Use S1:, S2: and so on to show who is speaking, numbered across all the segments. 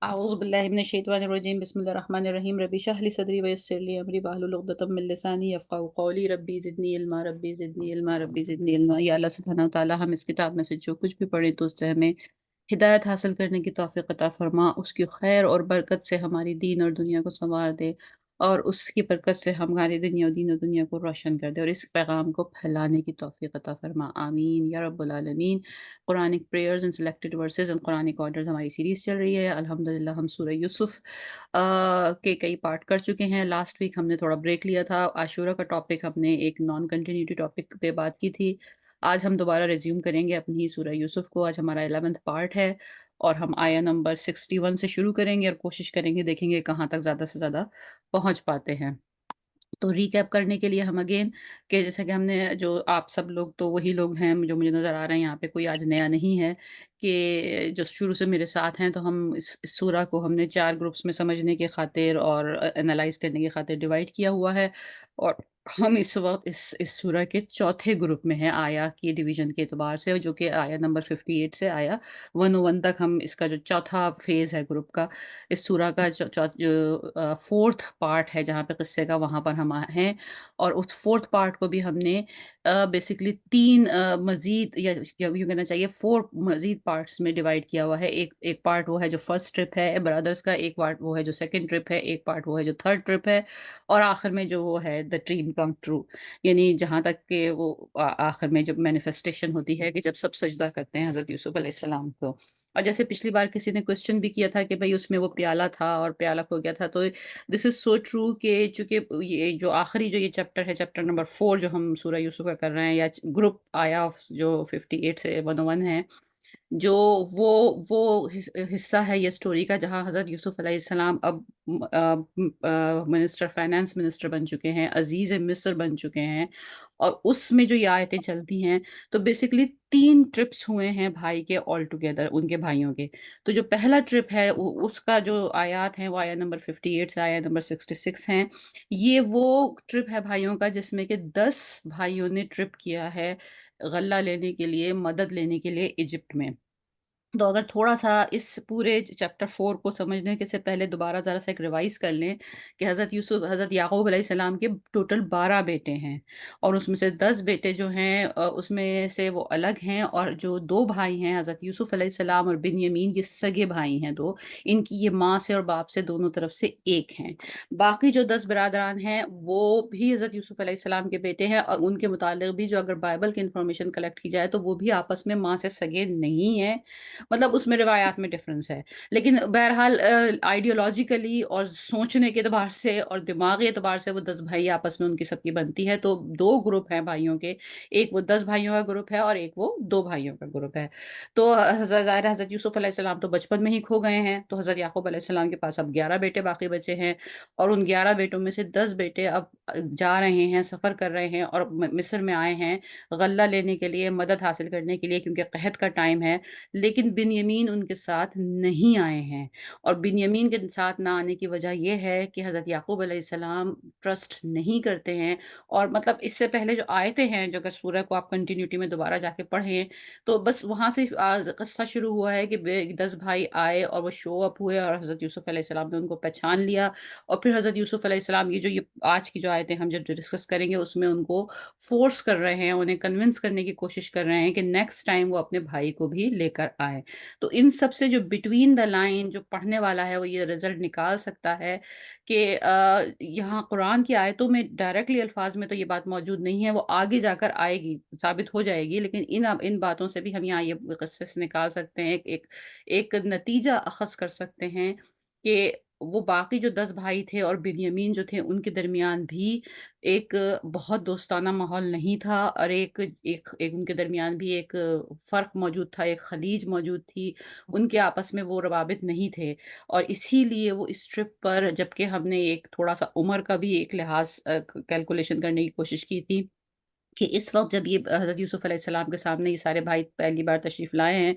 S1: अऊज़ु बिल्लाहि मिनश्शैतानिर्रजीम बिस्मिल्लाहिर्रहमानिर्रहीम रब्बि इश्रह ली सदरी वयस्सिर ली अमरी वाहलुल उक़दतम मिन लिसानी यफ़क़हू क़ौली रब्बी ज़िदनी इल्मा रब्बी ज़िदनी इल्मा रब्बी ज़िदनी इल्मा। या अल्लाह सुब्हानहू व तआला हम इस किताब में से जो कुछ भी पढ़ें तो उससे हमें हिदायत हासिल करने की तौफ़ीक़ अता फ़रमा, उसकी खैर और बरकत से हमारी दीन और दुनिया को सँवार दे और उसकी बरकत से हमारी दीन और दुनिया को रोशन कर दे और इस पैगाम को फैलाने की तौफ़ीक़ अता फ़रमा। आमीन या रब्बुल आलमीन। Quranic prayers and selected versus and Quranic orders हमारी सीरीज़ चल रही है। अल्हम्दुलिल्लाह हम सूरह यूसुफ़ के कई पार्ट कर चुके हैं। लास्ट वीक हमने थोड़ा ब्रेक लिया था। आशूरा का टॉपिक हमने एक नॉन कंटिन्यूटी टॉपिक पे बात की थी। आज हम दोबारा रिज़्यूम करेंगे अपनी ही सूरह यूसुफ़ को। आज हमारा 11th पार्ट है और हम आया नंबर 61 से शुरू करेंगे और कोशिश करेंगे देखेंगे कहाँ तक ज़्यादा से ज़्यादा पहुँच पाते हैं। तो रिकैप करने के लिए हम अगेन कि जैसा कि हमने जो आप सब लोग तो वही लोग हैं जो मुझे नज़र आ रहे हैं, यहाँ पे कोई आज नया नहीं है कि जो शुरू से मेरे साथ हैं। तो हम इस सूरा को हमने 4 ग्रुप्स में समझने की खातिर और एनालाइज़ करने की खातिर डिवाइड किया हुआ है और हम इस वक़्त इस सूरा के चौथे ग्रुप में हैं आया की डिवीज़न के एतबार से, जो कि आया नंबर 58 से आया 101 तक हम इसका जो चौथा फ़ेज़ है ग्रुप का, इस सूरा का जो 4th पार्ट है जहाँ पे किस्से का, वहाँ पर हम हैं और उस 4th पार्ट को भी हमने बेसिकली 3 मज़ीद या यूँ कहना चाहिए 4 मज़ीद पार्ट्स में डिवाइड किया हुआ है। एक एक पार्ट वो है जो फर्स्ट ट्रिप है ब्रदर्स का, एक पार्ट वो है जो सेकंड ट्रिप है, एक पार्ट वो है जो थर्ड ट्रिप है और आखिर में जो वो है द ड्रीम कम ट्रू। यानी जहाँ तक कि वो आखिर में जब मैनिफेस्टेशन होती है कि जब सब सजदा करते हैं हज़रत यूसुफ़ अलैहिस्सलाम को। और जैसे पिछली बार किसी ने क्वेश्चन भी किया था कि भई उसमें वो प्याला था और प्याला खो गया था, तो दिस इज़ सो ट्रू कि चूँकि ये जो आखिरी जो ये चैप्टर है, चैप्टर नंबर 4 जो हम सूरह यूसुफ का कर रहे हैं या ग्रुप आया ऑफ जो 58 से 101 है, जो वो हिस्सा है ये स्टोरी का जहाँ हज़रत यूसुफ़ अलैहिस्सलाम अब मिनिस्टर फाइनेंस मिनिस्टर बन चुके हैं, अज़ीज़ मिस्र बन चुके हैं और उसमें जो ये आयतें चलती हैं, तो बेसिकली 3 ट्रिप्स हुए हैं भाई के ऑल टुगेदर उनके भाइयों के। तो जो पहला ट्रिप है उ उसका जो आयात हैं वो आया नंबर 58 से आया नंबर 66 हैं। ये वो ट्रिप है भाइयों का जिसमें कि 10 भाइयों ने ट्रिप किया है गल्ला लेने के लिए, मदद लेने के लिए इजिप्ट में। तो अगर थोड़ा-सा इस पूरे चैप्टर 4 को समझने के से पहले दोबारा ज़रा-सा एक रिवाइज़ कर लें कि हज़रत याकूब अलैहिस्सलाम के टोटल 12 बेटे हैं और उसमें से 10 बेटे जो हैं उसमें से वो अलग हैं और जो 2 भाई हैं हज़रत यूसुफ़ अलैहिस्सलाम और बिन्यामीन ये सगे भाई हैं 2। इनकी ये माँ से और बाप से दोनों तरफ से एक हैं। बाकी जो 10 बिरादरान हैं वो भी हज़रत यूसुफ़ अलैहिस्सलाम के बेटे हैं और उनके मुतालिक भी जो अगर बाइबल की इन्फॉर्मेशन कलेक्ट की जाए तो वो भी आपस में माँ से सगे नहीं हैं। मतलब उसमें रिवायात में डिफ़रेंस है। लेकिन बहरहाल आइडियोलॉजिकली और सोचने के एतबार से और दिमागी एतबार से वो 10 भाई आपस में उनकी सबकी बनती है। तो 2 ग्रुप हैं भाइयों के, एक वो 10 भाइयों का ग्रुप है और एक वो 2 भाइयों का ग्रुप है। तो हज़रत यूसुफ़ अलैहिस्सलाम तो बचपन में ही खो गए हैं, तो हज़रत याकूब अलैहिस्सलाम के पास अब 11 बेटे बाकी बचे हैं और उन 11 बेटों में से 10 बेटे अब जा रहे हैं, सफ़र कर रहे हैं और मिस्र में आए हैं, गल्ला लेने के लिए, मदद हासिल करने के लिए क्योंकि क़हत का टाइम है। लेकिन बिन्यामीन उनके साथ नहीं आए हैं और बिन्यामीन के साथ ना आने की वजह ये है कि हज़रत याकूब अलैहिस्सलाम ट्रस्ट नहीं करते हैं और मतलब इससे पहले जो आयतें हैं, जो अगर सूरह को आप कंटिन्यूटी में दोबारा जाके पढ़ें, तो बस वहाँ से किस्सा शुरू हुआ है कि 10 भाई आए और वो शो अप हुए और हज़रत यूसुफ़ अलैहिस्सलाम ने उनको पहचान लिया और फिर हज़रत यूसुफ़ अलैहिस्सलाम ये आज की जो आयतें हम जो डिस्कस करेंगे उसमें उनको फ़ोर्स कर रहे हैं, उन्हें कन्विंस करने की कोशिश कर रहे हैं कि नेक्स्ट टाइम वो अपने भाई को भी लेकर आएँ। तो इन सब से जो बिटवीन द लाइन जो पढ़ने वाला है वो ये रिज़ल्ट निकाल सकता है कि यहाँ कुरान की आयतों में डायरेक्टली अल्फ़ाज़ में तो ये बात मौजूद नहीं है, वो आगे जाकर आएगी, साबित हो जाएगी। लेकिन इन बातों से भी हम यहाँ ये क़िस्से से निकाल सकते हैं, एक नतीजा अख़ज़ कर सकते हैं कि वो बाकी जो 10 भाई थे और बिन्यामीन जो थे उनके दरमियान भी एक बहुत दोस्ताना माहौल नहीं था और एक एक एक उनके दरमियान भी एक फ़र्क मौजूद था, एक खलीज मौजूद थी, उनके आपस में वो रवाबित नहीं थे और इसीलिए वो इस ट्रिप पर जबकि हमने एक थोड़ा-सा उम्र का भी एक लिहाज़ कैलकुलेशन करने की कोशिश की थी कि इस वक़्त जब ये हज़रत यूसुफ़ अलैहिस्सलाम के सामने ये सारे भाई पहली बार तशरीफ़ लाए हैं,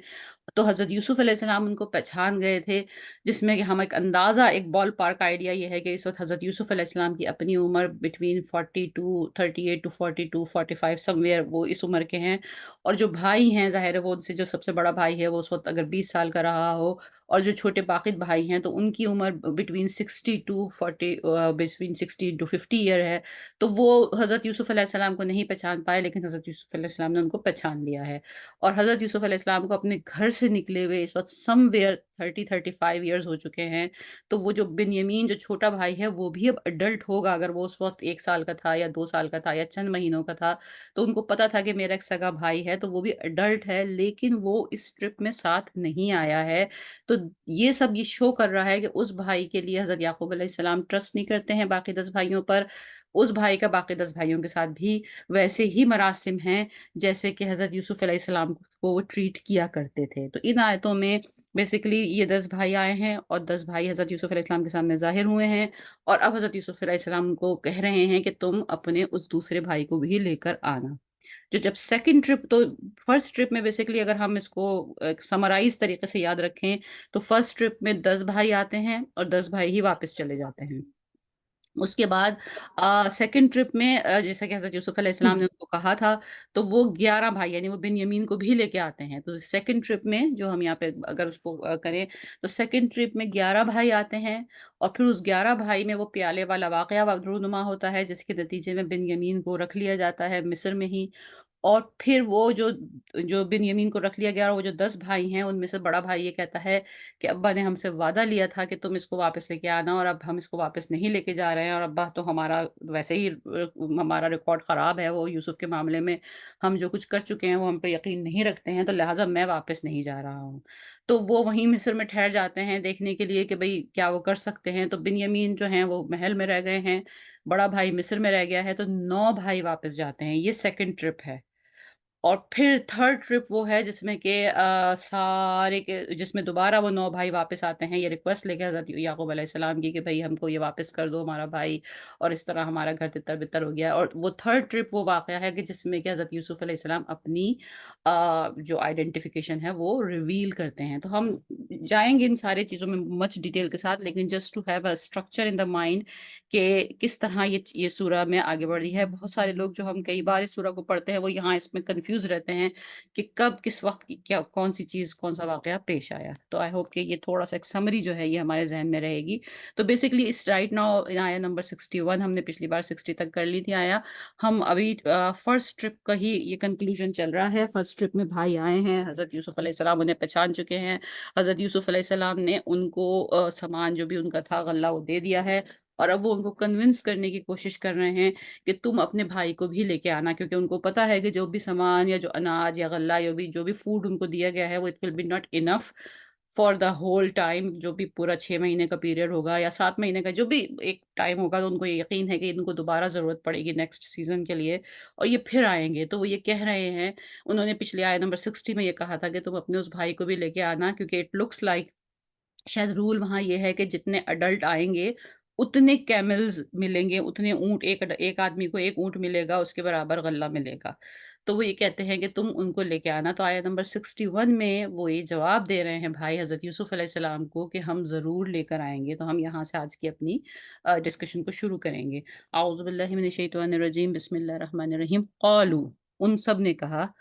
S1: तो हज़रत यूसुफ़ अलैहिस्सलाम उनको पहचान गए थे, जिसमें कि हम एक अंदाज़ा एक बॉल पार्क आइडिया ये है कि इस वक़्त हज़रत यूसुफ़ अलैहिस्सलाम की अपनी उम्र बिटवीन 42 38 टू 42 45 समव्हेयर वो इस उम्र के हैं और जो भाई हैं ज़ाहिर है वो उनसे जो सबसे बड़ा भाई है वो उस वक़्त अगर 20 साल का रहा हो और जो छोटे बाक़ी भाई हैं तो उनकी उम्र between 60 to 40 between 60 to 50 year है। तो वो हज़रत यूसुफ़ अलैहिस्सलाम को नहीं पहचान पाए, लेकिन हज़रत यूसुफ़ अलैहिस्सलाम ने उनको पहचान लिया है। और हज़रत यूसुफ़ अलैहिस्सलाम को अपने घर से निकले हुए इस वक़्त समव्हेयर 30-35 ईयर्स हो चुके हैं। तो वो जो बिन्यामीन जो छोटा भाई है वो भी अब एडल्ट होगा, अगर वो उस वक़्त 1 साल का था या 2 साल का था या चंद महीनों का था, तो उनको पता था कि मेरा एक सगा भाई है, तो वो भी एडल्ट है, लेकिन वो इस ट्रिप में साथ नहीं आया है। तो ये सब ये शो कर रहा है कि उस भाई के लिए हज़रत याकूब अलैहिस्सलाम ट्रस्ट नहीं करते हैं बाकी 10 भाइयों पर। उस भाई का बाकी 10 भाइयों के साथ भी वैसे ही मरासिम हैं, जैसे कि हज़रत यूसुफ़ अलैहिस्सलाम को वो ट्रीट किया करते थे। तो इन आयतों में बेसिकली ये 10 भाई आए हैं और 10 भाई हज़रत यूसुफ़ अलैहिस्सलाम के सामने ज़ाहिर हुए हैं, और अब हज़रत यूसुफ़ अलैहिस्सलाम को कह रहे हैं कि तुम अपने उस दूसरे भाई को भी लेकर आना। जो जब सेकंड ट्रिप तो फर्स्ट ट्रिप में बेसिकली अगर हम इसको समराइज़ तरीके से याद रखें, तो फर्स्ट ट्रिप में 10 भाई आते हैं और 10 भाई ही वापस चले जाते हैं। उसके बाद सेकंड ट्रिप में जैसा कि हज़रत यूसुफ़ अलैहिस्सलाम ने उनको कहा था, तो वो 11 भाई यानी वो बिन्यामीन को भी लेके आते हैं। तो सेकंड ट्रिप में जो हम यहाँ पे अगर उसको करें, तो सेकंड ट्रिप में 11 भाई आते हैं, और फिर उस 11 भाई में वो प्याले वाला वाक़या रूनुमा होता है, जिसके नतीजे में बिन्यामीन को रख लिया जाता है मिस्र में ही। और फिर वो जो जो बिन्यामीन को रख लिया गया, और वो जो 10 भाई हैं, उनमें से बड़ा भाई ये कहता है कि अब्बा ने हमसे वादा लिया था कि तुम इसको वापस लेके आना, और अब हम इसको वापस नहीं लेके जा रहे हैं, और अब्बा तो हमारा वैसे ही हमारा रिकॉर्ड ख़राब है वो यूसुफ़ के मामले में, हम जो कुछ कर चुके हैं वो हम पे यकीन नहीं रखते हैं, तो लिहाज़ा मैं वापस नहीं जा रहा हूँ। तो वो वहीं मिस्र में ठहर जाते हैं देखने के लिए कि भई क्या वो कर सकते हैं, तो बिन्यामीन जो हैं वो महल में रह गए हैं, बड़ा भाई मिस्र में रह गया है, तो 9 भाई वापस जाते हैं, ये सेकंड ट्रिप है। और फिर थर्ड ट्रिप वो है जिसमें कि सारे के जिसमें दोबारा वो 9 भाई वापस आते हैं, ये रिक्वेस्ट लेके हज़रत याकूब अलैहिस्सलाम की कि भई हमको ये वापस कर दो हमारा भाई, और इस तरह हमारा घर तितर-बितर हो गया है। और वो थर्ड ट्रिप वो वाक़या है कि जिसमें कि हज़रत यूसुफ़ अलैहिस्सलाम अपनी जो आइडेंटिफ़िकेशन है वो रिवील करते हैं। तो हम जाएँगे इन सारी चीज़ों में मच डिटेल के साथ, लेकिन just to have a structure in the mind कि किस तरह ये सूरा में आगे बढ़ रही है। बहुत सारे लोग जो हम कई बार इस सूरा को पढ़ते हैं, वो यहाँ इसमें कन्फ्यूज़ रहते हैं कि कब, किस वक़्त क्या कौन-सी चीज़, कौन-सा वाक़या पेश आया। तो आई होप कि ये थोड़ा-सा एक समरी जो है ये हमारे ज़हन में रहेगी। तो बेसिकली इस राइट नाउ इन आया नंबर 61 हमने पिछली बार 60 तक कर ली थी आया। हम अभी फर्स्ट ट्रिप का ही ये कंक्लूज़न चल रहा है। फर्स्ट ट्रिप में भाई आए हैं, हज़रत यूसुफ़ अलैहिस्सलाम उन्हें पहचान चुके हैं। हज़रत यूसुफ़ अलैहिस्सलाम ने उनको सामान जो भी उनका था गल्ला वो दे दिया है, और अब वो उनको कन्विंस करने की कोशिश कर रहे हैं कि तुम अपने भाई को भी लेके आना, क्योंकि उनको पता है कि जो भी सामान या जो अनाज या गल्ला या जो भी फूड उनको दिया गया है वो it will be not enough for the whole time, जो भी पूरा 6 महीने का पीरियड होगा या 7 महीने का जो भी एक टाइम होगा, तो उनको ये यकीन है कि इनको दोबारा ज़रूरत पड़ेगी नेक्स्ट सीज़न के लिए, और ये फिर आएँगे। तो वो ये कह रहे हैं, उन्होंने पिछले आयत नंबर 60 में ये कहा था कि तुम अपने उस भाई को भी लेके आना, क्योंकि इट लुक्स लाइक शायद रूल वहाँ ये है कि जितने अडल्ट आएँगे, उतने कैमल्स मिलेंगे, उतने ऊँट, एक आदमी को 1 ऊँट मिलेगा, उसके बराबर गल्ला मिलेगा। तो वो ये कहते हैं कि तुम उनको लेके आना। तो आयत नंबर 61 में वो ये जवाब दे रहे हैं भाई हज़रत यूसुफ़ अलैहिस्सलाम को कि हम ज़रूर लेकर आएँगे। तो हम यहाँ से आज की अपनी डिस्कशन को शुरू करेंगे। औज़ु बिल्लाहि मिनश शैतानिर रजीम, बिस्मिल्लाहिर रहमानिर रहीम। क़ालू, उन सब ने कहा,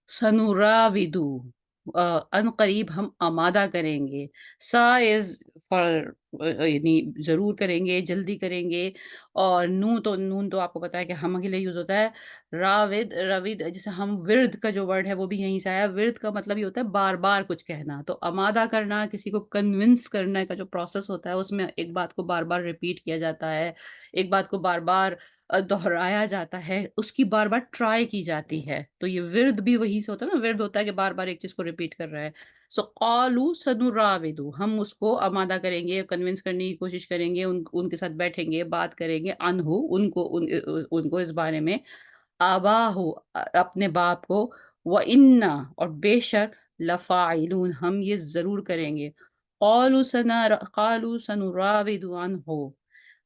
S1: सनुराविदु, अनक़रीब हम आमादा करेंगे। सा इज़ फॉर यानी ज़रूर करेंगे, जल्दी करेंगे, और नून तो आपको पता है कि हम के लिए यूज़ होता है। रविद जैसे हम विर्द का जो वर्ड है वो भी यहीं से आया है। विर्द का मतलब ये होता है बार-बार कुछ कहना। तो आमादा करना, किसी को कन्विंस करने का जो प्रोसेस होता है उसमें एक बात को बार-बार रिपीट किया जाता है। एक बात को बार-बार दोहराया जाता है, उसकी बार-बार ट्राई की जाती है। तो ये विर्द भी वहीं से होता है ना, विर्द होता है कि बार-बार एक चीज़ को रिपीट कर रहा है। सो क़ालू सनुराविदु, हम उसको आमादा करेंगे, कन्विंस करने की कोशिश करेंगे, उनके साथ बैठेंगे, बात करेंगे, अनहु उनको इस बारे में, आबाहु अपने बाप को, व इन्ना और बेशक, लफ़ाइलून हम ये ज़रूर करेंगे। क़ालू सनुराविदु अन्हु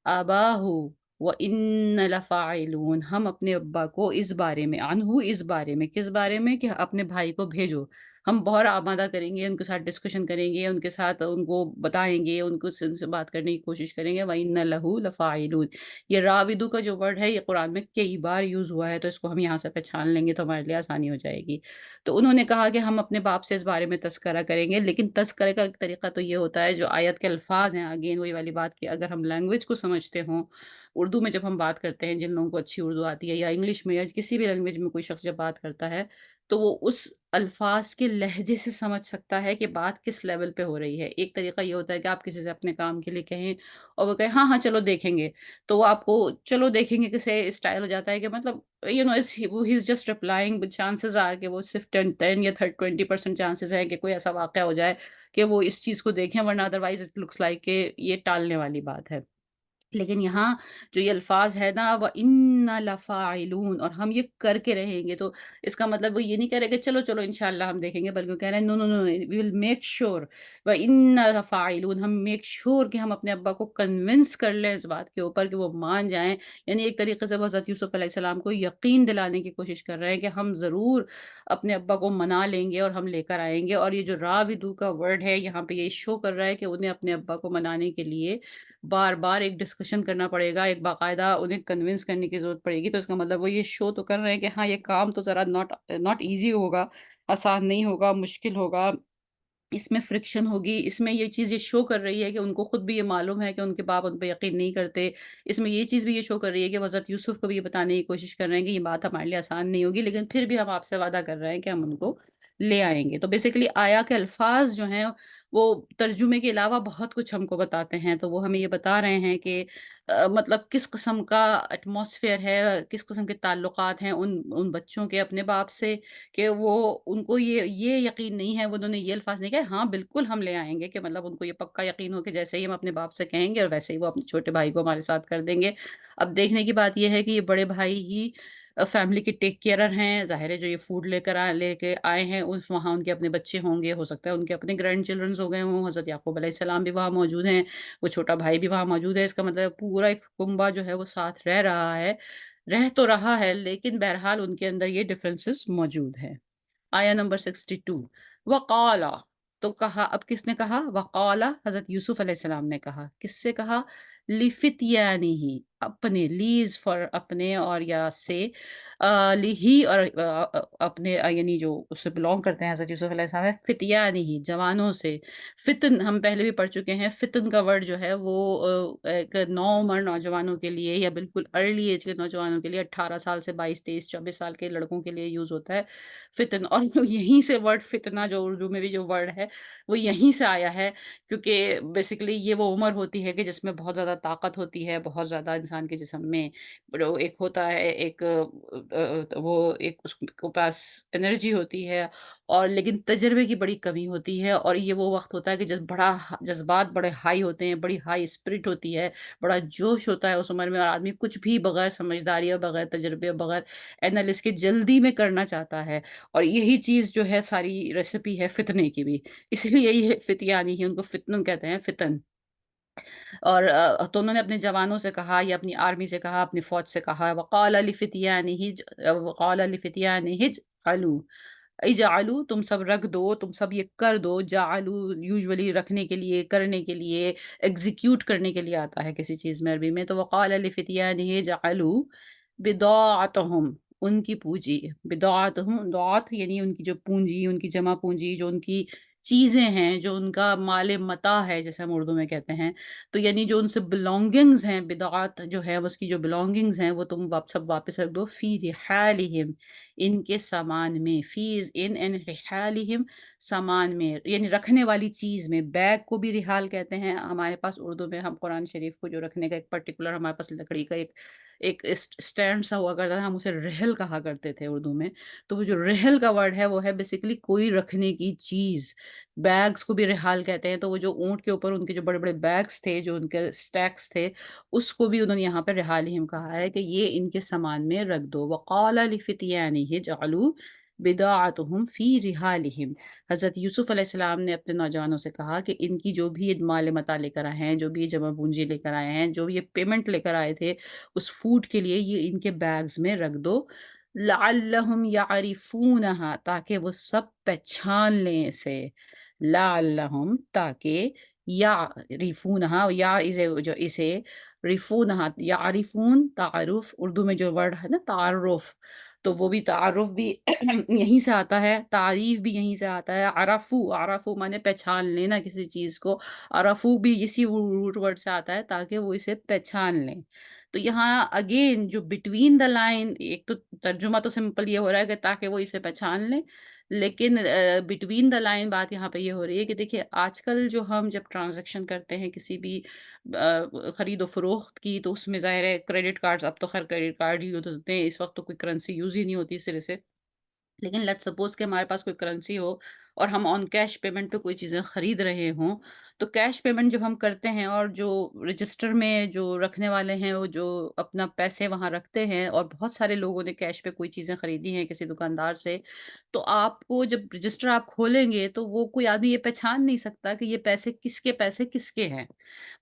S1: आबाहु व इन्ना लफ़ाइलून, हम अपने अब्बा को इस बारे में, अनहु इस बारे में, किस बारे में कि अपने भाई को भेजो। हम बहर आमादा करेंगे, उनके साथ डिस्कशन करेंगे, उनके साथ उनको बताएँगे, उनको से उनसे बात करने की कोशिश करेंगे। व इन्ना लहू लफ़ाइलून। ये राविदु का जो वर्ड है ये कुरान में कई बार यूज़ हुआ है, तो इसको हम यहाँ से पहचान लेंगे तो हमारे लिए आसानी हो जाएगी। तो उन्होंने कहा कि हम अपने बाप से इस बारे में तज़किरा करेंगे, लेकिन तज़किरे का एक तरीका तो ये होता है जो आयत के अल्फ़ाज़ हैं, अगेन वही वाली बात कि अगर हम लैंग्वेज को समझते हों, उर्दू में जब हम बात करते हैं, जिन लोगों को अच्छी उर्दू आती है या इंग्लिश में या किसी भी लैंग्वेज में कोई शख़्स जब बात करता है, तो वो उस अल्फ़ाज़ के लहज़े से समझ सकता है कि बात किस लेवल पे हो रही है। एक तरीका ये होता है कि आप किसी से अपने काम के लिए कहें और वो कहे, "हाँ, हाँ, चलो देखेंगे।" तो वो आपको चलो देखेंगे के से स्टाइल हो जाता है कि मतलब इट्स वो ही is just replying but chances are कि वो सिर्फ़ 10 या 20% चांसेस है कि कोई ऐसा वाक़या हो जाए कि वो इस चीज़ को देखें, वरना अदरवाइज़ इट लुक्स लाइक कि ये टालने वाली बात है। लेकिन यहाँ जो ये अल्फ़ाज़ है ना व इन्ना लफ़ाइलून, और हम ये करके रहेंगे, तो इसका मतलब वो ये नहीं कह रहे कि चलो, चलो इंशाअल्लाह हम देखेंगे, बल्कि वो कह रहे हैं no, no, no, we will make sure व इन्ना लफ़ाइलून, हम मेक श्योर कि हम अपने अब्बा को कन्विंस कर लें इस बात के ऊपर कि वो मान जाएँ। यानी एक तरीके से वो हज़रत यूसुफ़ अलैहिस्सलाम को यकीन दिलाने की कोशिश कर रहे हैं कि हम ज़रूर अपने अब्बा को मना लेंगे और हम लेकर आएँगे। और ये जो राविदू का वर्ड है यहाँ पे ये शो कर रहा है कि उन्हें अपने अब्बा को मनाने के लिए बार-बार एक डिस्कशन करना पड़ेगा, एक बाकायदा उन्हें कन्विंस करने की ज़रूरत पड़ेगी। तो इसका मतलब वो ये शो तो कर रहे हैं कि हाँ, ये काम तो ज़रा नॉट नॉट ईज़ी होगा, आसान नहीं होगा, मुश्किल होगा, इसमें फ्रिक्शन होगी। इसमें ये चीज़ ये शो कर रही है कि उनको खुद भी ये मालूम है कि उनके बाप उन पे यकीन नहीं करते। इसमें ये चीज़ भी ये शो कर रही है कि वो हज़रत यूसुफ़ को भी ये बताने की कोशिश कर रहे हैं कि ये बात हमारे लिए आसान नहीं होगी, लेकिन फिर भी हम आपसे वादा कर रहे हैं कि हम उनको ले आएँगे। तो बेसिकली आया के अल्फ़ाज़ जो हैं वो तर्जुमे के अलावा बहुत कुछ हमको बताते हैं। तो वो हमें ये बता रहे हैं कि मतलब किस किस्म का एटमॉस्फ़ेयर है, किस किस्म के ताल्लुकात हैं उन उन बच्चों के अपने बाप से, कि वो उनको ये यकीन नहीं है, वो उन्होंने ये अल्फ़ाज़ नहीं कहे, हाँ, बिल्कुल हम ले आएँगे, कि मतलब उनको ये पक्का यकीन हो कि जैसे ही हम अपने बाप से कहेंगे और वैसे ही वो अपने छोटे भाई को हमारे साथ कर देंगे। अब देखने की बात ये है कि ये बड़े भाई ही फैमिली के टेक केयरर हैं, ज़ाहिर है जो ये फूड लेके आए हैं उस वहाँ उनके अपने बच्चे होंगे, हो सकता है उनके अपने ग्रैंड चिल्ड्रन्स हो गए हों, हज़रत याकूब अलैहिस्सलाम भी वहाँ मौजूद हैं, वो छोटा भाई भी वहाँ मौजूद है, इसका मतलब पूरा एक कुनबा जो है वो साथ रह रहा है। रह तो रहा है, लेकिन बहरहाल उनके अंदर ये डिफरेंसेस मौजूद हैं। आया नंबर 62, वक़ाला, तो कहा, अब किसने कहा? वक़ाला, हज़रत यूसुफ़ अलैहिस्सलाम ने कहा। किससे कहा? लिफ़ित्यानिही, अपने, लीज़ फॉर अपने और या से लिही और अपने यानी जो उससे बिलॉन्ग करते हैं हज़रत यूसुफ़ अलैहिस्सलाम है, फ़ित्यानिही, जवानों से। फ़ित्न हम पहले भी पढ़ चुके हैं, फ़ित्न का वर्ड जो है वो एक नौउम्र नौजवानों के लिए या बिल्कुल अर्ली एज के नौजवानों के लिए 18 साल से 22, 23, 24 साल के लड़कों के लिए यूज़ होता है। फ़ितन, और यहीं से वर्ड फितना जो उर्दू में भी जो वर्ड है, वो यहीं से आया है, क्योंकि बेसिकली ये वो उम्र होती है कि जिसमें बहुत ज़्यादा ताकत होती है, बहुत ज़्यादा इंसान के जिस्म में वो एक होता है, एक वो एक उसके पास एनर्जी होती है, और लेकिन तजुर्बे की बड़ी कमी होती है, और ये वो वक़्त होता है कि जब जज़्बात बड़े हाई होते हैं, बड़ी हाई स्पिरिट होती है, बड़ा जोश होता है उस उम्र में, और आदमी कुछ भी बगैर समझदारी और बगैर तजुर्बे और बगैर एनालिसिस के जल्दी में करना चाहता है। और यही चीज़ जो है सारी रेसिपी है फ़ितने की भी। इसीलिए ये फ़ितयानी ही उनको फ़ितनन कहते हैं, फ़ितन। और तो उन्होंने अपने जवानों से कहा या अपनी आर्मी से कहा, अपनी फ़ौज से कहा, वक़ाल लिफ़ित्यानिहि इजअलू, इजअलू, तुम सब रख दो, तुम सब ये कर दो। जअलू यूजुअली रखने के लिए, करने के लिए, एग्ज़ीक्यूट करने के लिए आता है किसी चीज़ में अरबी में। तो वक़ाल लिफ़ित्यानिहि इजअलू बिदअतहुम, उनकी पूँजी, बिदअतहुम, दअत यानी उनकी जो पूँजी, उनकी जमा पूँजी, जो उनकी चीज़ें हैं, जो उनका माल-ए-मता है, जैसे हम उर्दू में कहते हैं। तो यानी जो उनसे बिलॉन्गिंग्स हैं, बिदअत जो है उसकी जो बिलॉन्गिंग्स हैं, वो तुम सब वापस रख दो, फ़ी रिहालिहिम, इनके सामान में, फ़ी इज़ इन एंड रिहालिहिम, सामान में, यानी रखने वाली चीज़ में। बैग को भी रिहाल कहते हैं हमारे पास उर्दू में, हम कुरान शरीफ को जो रखने का एक पर्टिकुलर हमारे पास लकड़ी का एक एक स्टैंड सा हुआ करता था, हम उसे रेहल कहा करते थे उर्दू में। तो वो जो रेहल का वर्ड है वो है बेसिकली कोई रखने की चीज़। बैग्स को भी रिहाल कहते हैं, तो वो जो ऊँट के ऊपर उनके जो बड़े-बड़े बैग्स थे, जो उनके स्टैक्स थे, उसको भी उन्होंने यहाँ पे रिहालिहिम कहा है कि ये इनके सामान में रख दो। वक़ाल लिफ़ित्यानिहि जअलू बिदाअतहुम फ़ी रिहालिहिम, हज़रत यूसुफ़ अलैहिस्सलाम ने अपने नौजवानों से कहा कि इनकी जो भी ये माल-ए-मता लेकर आए हैं, जो भी ये जमा-पूँजी लेकर आए हैं, जो भी ये पेमेंट लेकर आए थे उस फूड के लिए, ये इनके बैग्स में रख दो। लअल्लहुम यारिफूनहा, ताकि वो सब पहचान लें इसे। लअल्लहुम, ताकि यारिफूनहा, या इसे जो इसे रिफूनहा, यारिफून तारुफ, उर्दू में जो वर्ड है ना तारुफ, तो वो भी तारुफ भी यहीं से आता है, तारीफ भी यहीं से आता है। अरफू, अरफू माने पहचान लेना किसी चीज को, अरफू भी इसी रूट वर्ड से आता है, ताकि वो इसे पहचान लें। तो यहाँ अगेन जो बिटवीन द लाइन, एक तो तर्जुमा तो सिंपल ये हो रहा है कि ताकि वो इसे पहचान लें, लेकिन बिटवीन द लाइन बात यहाँ पे ये हो रही है कि देखिए आजकल जो हम जब ट्रांजैक्शन करते हैं किसी भी खरीदो फरोख्त की, तो उसमें ज़ाहिर है क्रेडिट कार्ड्स, अब तो खैर क्रेडिट कार्ड ही यूज़ होते हैं, इस वक्त तो कोई करेंसी यूज़ ही नहीं होती सिरे से। लेकिन लेट्स सपोज कि हमारे पास कोई करेंसी हो और हम ऑन कैश पेमेंट पे कोई चीज़ें खरीद रहे हों, तो कैश पेमेंट जब हम करते हैं और जो रजिस्टर में जो रखने वाले हैं वो जो अपना पैसे वहाँ रखते हैं, और बहुत सारे लोगों ने कैश पे कोई चीज़ें खरीदी हैं किसी दुकानदार से, तो आपको जब रजिस्टर आप खोलेंगे तो वो कोई आदमी ये पहचान नहीं सकता कि ये पैसे किसके हैं।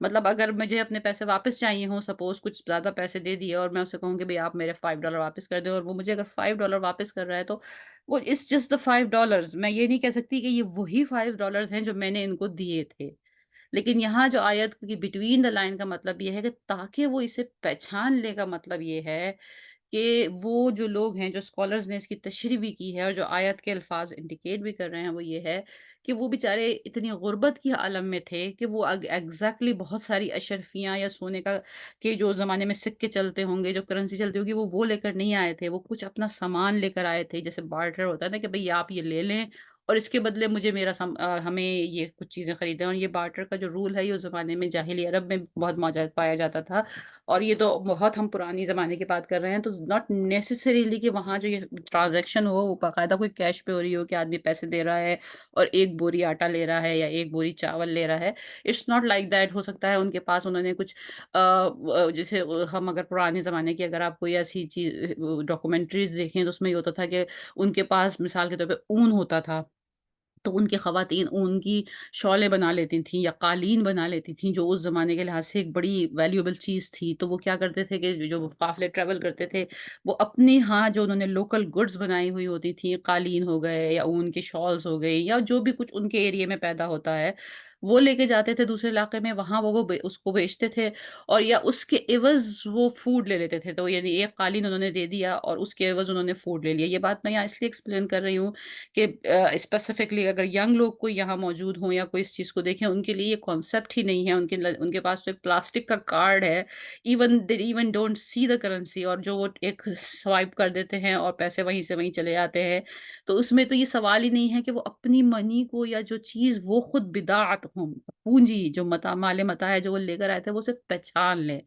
S1: मतलब अगर मुझे अपने पैसे वापस चाहिए हों, सपोज कुछ ज़्यादा पैसे दे दिए और मैं उससे कहूँ कि भई आप मेरे $5 वापस कर दें, और वो मुझे अगर $5 वापस कर रहा है, तो वो इट्स जस्ट द $5, मैं ये नहीं कह सकती कि ये वही $5 हैं जो मैंने इनको दिए थे। लेकिन यहाँ जो आयत की बिटवीन द लाइन का मतलब ये है कि ताकि वो इसे पहचान ले, का मतलब ये है कि वो जो लोग हैं, जो स्कॉलर्स ने इसकी तशरीह भी की है और जो आयत के अल्फाज इंडिकेट भी कर रहे हैं, वो ये है कि वो बेचारे इतनी गुर्बत की आलम में थे कि वो एग्जैक्टली बहुत सारी अशरफियाँ या सोने का के जो ज़माने में सिक्के चलते होंगे, जो करेंसी चलती होगी, वो लेकर नहीं आए थे। वो कुछ अपना सामान लेकर आए थे, जैसे बार्टर होता है ना कि भई आप ये ले लें और इसके बदले मुझे हमें ये कुछ चीज़ें खरीदें। और ये बार्टर का जो रूल है, ये उस ज़माने में जाहिली अरब में बहुत मौजूद पाया जाता था। और ये तो बहुत हम पुरानी ज़माने की बात कर रहे हैं, तो नॉट नेसेसरीली कि वहाँ जो ये ट्रांज़ैक्शन हो, वो बाकायदा कोई कैश पे हो रही हो कि आदमी पैसे दे रहा है और 1 बोरी आटा ले रहा है या 1 बोरी चावल ले रहा है। It's not like that. हो सकता है उनके पास उन्होंने कुछ जैसे हम अगर पुराने ज़माने की अगर आप कोई ऐसी डॉक्यूमेंट्रीज़ देखें, तो उसमें ये होता था कि उनके पास मिसाल के तौर पे ऊन होता था। तो उनकी ख़वातीन ऊन की शॉलें बना लेती थीं या कालीन बना लेती थीं, जो उस ज़माने के लिहाज़ से एक बड़ी वैल्यूएबल चीज़ थी। तो वो क्या करते थे कि जो काफ़िले ट्रैवल करते थे, वो अपने यहाँ जो उन्होंने लोकल गुड्स बनाई हुई होती थी, कालीन हो गए या ऊन के शॉल्स हो गए या जो भी कुछ उनके एरिया में पैदा होता है, वो लेके जाते थे दूसरे इलाके में, वहाँ वो उसको बेचते थे, और या उसके एवज़ वो फूड ले लेते थे। तो यानी एक कालीन उन्होंने दे दिया और उसके एवज़ उन्होंने फूड ले लिया। ये बात मैं यहाँ इसलिए एक्सप्लेन कर रही हूँ कि स्पेसिफिकली अगर यंग लोग कोई यहाँ मौजूद हों या कोई इस चीज़ को देखें, उनके लिए ये कॉन्सेप्ट ही नहीं है। उनके पास तो एक प्लास्टिक का कार्ड है, even don't see the currency, और जो वो एक स्वाइप कर देते हैं और पैसे वहीं से वहीं चले जाते हैं। तो उसमें तो ये सवाल ही नहीं है कि वो अपनी मनी को या जो चीज़ वो खुद बिदअत हो, पूँजी जो माल मता है जो वो लेकर आए थे, वो सिर्फ़ पहचान लें।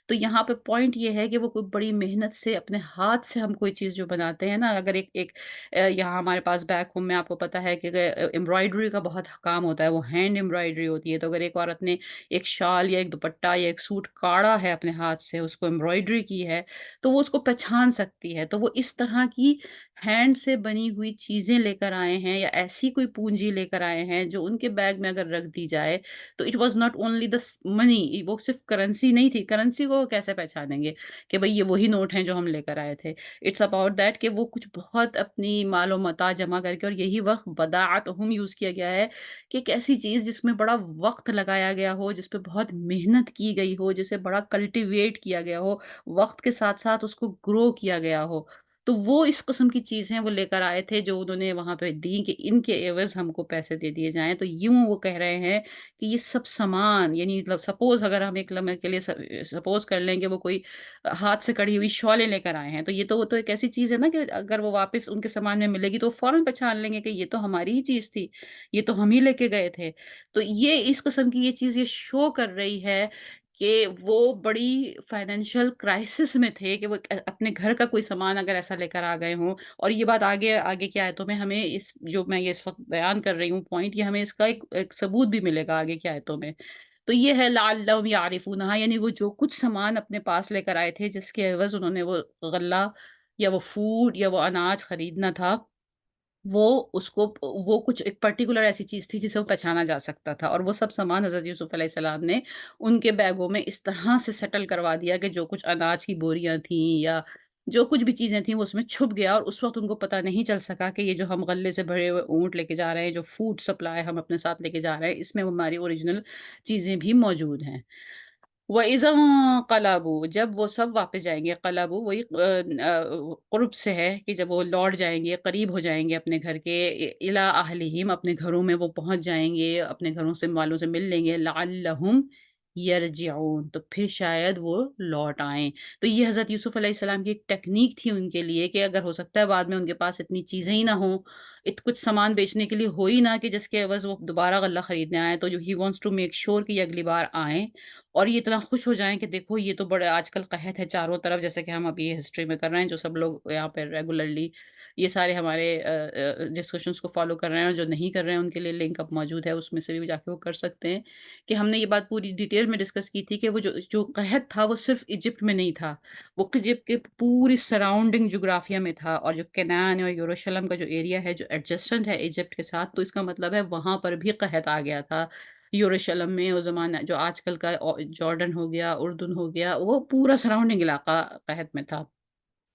S1: तो यहाँ पे पॉइंट ये है कि वो कोई बड़ी मेहनत से अपने हाथ से हम कोई चीज़ जो बनाते हैं ना, अगर एक एक यहाँ हमारे पास बैक होम में आपको पता है कि एम्ब्रॉयडरी का बहुत काम होता है, वो हैंड एम्ब्रॉयडरी होती है। तो अगर एक औरत ने एक शाल या एक दुपट्टा या एक सूट काढ़ा है अपने हाथ से, उसको एम्ब्रॉयडरी की है, तो वो उसको पहचान सकती है। तो वो इस तरह की हैंड से बनी हुई चीज़ें लेकर आए हैं या ऐसी कोई पूँजी लेकर आए हैं जो उनके बैग में अगर रख दी जाए, तो it was not only the money, वो सिर्फ़ करेंसी नहीं थी। करेंसी को वो कैसे पहचानेंगे कि भई ये वही नोट हैं जो हम लेकर आए थे। इट्स अबाउट दैट कि वो कुछ बहुत अपनी मालो-मता जमा करके, और यही वक़्त बदाअतहुम यूज़ किया गया है कि एक ऐसी चीज़ जिसमें बड़ा वक़्त लगाया गया हो, जिस पे बहुत मेहनत की गई हो, जिसे बड़ा कल्टीवेट किया गया हो, वक़्त के साथ-साथ उसको ग्रो किया गया हो। तो वो इस किस्म की चीज़ें वो लेकर आए थे जो उन्होंने वहाँ पे दी कि इनके एवज़ हमको पैसे दे दिए जाएँ। तो यूँ वो कह रहे हैं कि ये सब सामान, यानी मतलब सपोज़ अगर हम एक लम्हे के लिए सपोज़ कर लें कि वो कोई हाथ से कढ़ी हुई शॉलें लेकर आए हैं, तो ये तो वो तो एक ऐसी चीज़ है ना कि अगर वो वापस उनके सामान में मिलेगी तो फ़ौरन पहचान लेंगे कि ये तो हमारी ही चीज़ थी, ये तो हम ही लेके गए थे। तो ये इस किस्म की ये चीज़ ये शो कर रही है कि वो बड़ी फाइनेंशियल क्राइसिस में थे कि वो अपने घर का कोई सामान अगर ऐसा लेकर आ गए हों, और ये बात आगे आगे की आयतों में हमें इस जो मैं ये इस वक़्त बयान कर रही हूँ पॉइंट, ये हमें इसका एक एक सबूत भी मिलेगा आगे की आयतों में। तो ये है लअल्लहुम यारिफूनहा, यानी वो जो कुछ सामान अपने पास लेकर आए थे जिसके एवज़ उन्होंने वो गल्ला या वो फूड या वो अनाज खरीदना था, वो उसको वो कुछ एक पर्टिकुलर ऐसी चीज़ थी जिसे वो पहचाना जा सकता था, और वो सब सामान हज़रत यूसुफ़ अलैहिस्सलाम ने उनके बैगों में इस तरह से सेटल करवा दिया कि जो कुछ अनाज की बोरियाँ थीं या جو کچھ بھی چیزیں تھیں وہ اس میں چھپ گیا، اور اس وقت ان کو پتہ نہیں چل سکا کہ یہ جو ہم غلے سے بھرے ہوئے اونٹ لے کے جا رہے ہیں، جو فوڈ سپلائی ہم اپنے ساتھ لے کے جا رہے ہیں، اس میں ہماری اوریجنل چیزیں بھی موجود ہیں۔ وَإِذَا انقلبوا، جب وہ سب واپس جائیں گے، قلبوا وہی قرب سے ہے کہ جب وہ لوٹ جائیں گے، قریب ہو جائیں گے اپنے گھر کے، إِلَىٰ أَهْلِهِمْ، اپنے گھروں میں وہ پہنچ جائیں گے، اپنے گھروں سے والوں سے مل لیں گے، لَعَلَّهُمْ يَرْجِعُونَ، تو پھر شاید وہ لوٹ آئیں۔ تو یہ حضرت یوسف علیہ السلام کی ایک ٹیکنیک تھی ان کے لیے کہ اگر ہو سکتا ہے بعد میں ان کے پاس اتنی چیزیں ہی نہ ہوں، کچھ سامان بیچنے کے لیے ہو ہی نہ کہ جس کے عوض وہ دوبارہ غلہ خریدنے آئیں، تو he wants to make sure کہ یہ اگلی بار آئیں اور یہ اتنا خوش ہو جائیں کہ دیکھو یہ تو بڑے آج کل قحط ہے چاروں طرف، جیسے کہ ہم ابھی یہ ہسٹری میں کر رہے ہیں، جو سب لوگ یہاں پہ ریگولرلی یہ سارے ہمارے ڈسکشنس کو فالو کر رہے ہیں، اور جو نہیں کر رہے ہیں ان کے لیے لنک اپ موجود ہے، اس میں سے بھی جا کے وہ کر سکتے ہیں کہ ہم نے یہ بات پوری ڈیٹیل میں ڈسکس کی تھی کہ وہ جو قحط تھا وہ صرف ایجپٹ میں نہیں تھا، وہ ایجپٹ کے پوری سراؤنڈنگ جغرافیہ میں تھا، اور جو کینان اور یروشلم کا جو ایریا ہے جو ایڈجسٹنٹ ہے ایجپٹ کے ساتھ، تو اس کا مطلب ہے وہاں پر بھی قحط آ گیا تھا۔ یروشلم میں وہ زمانہ جو آج کل کا جارڈن ہو گیا، اردن ہو گیا، وہ پورا سراؤنڈنگ علاقہ قحط میں تھا۔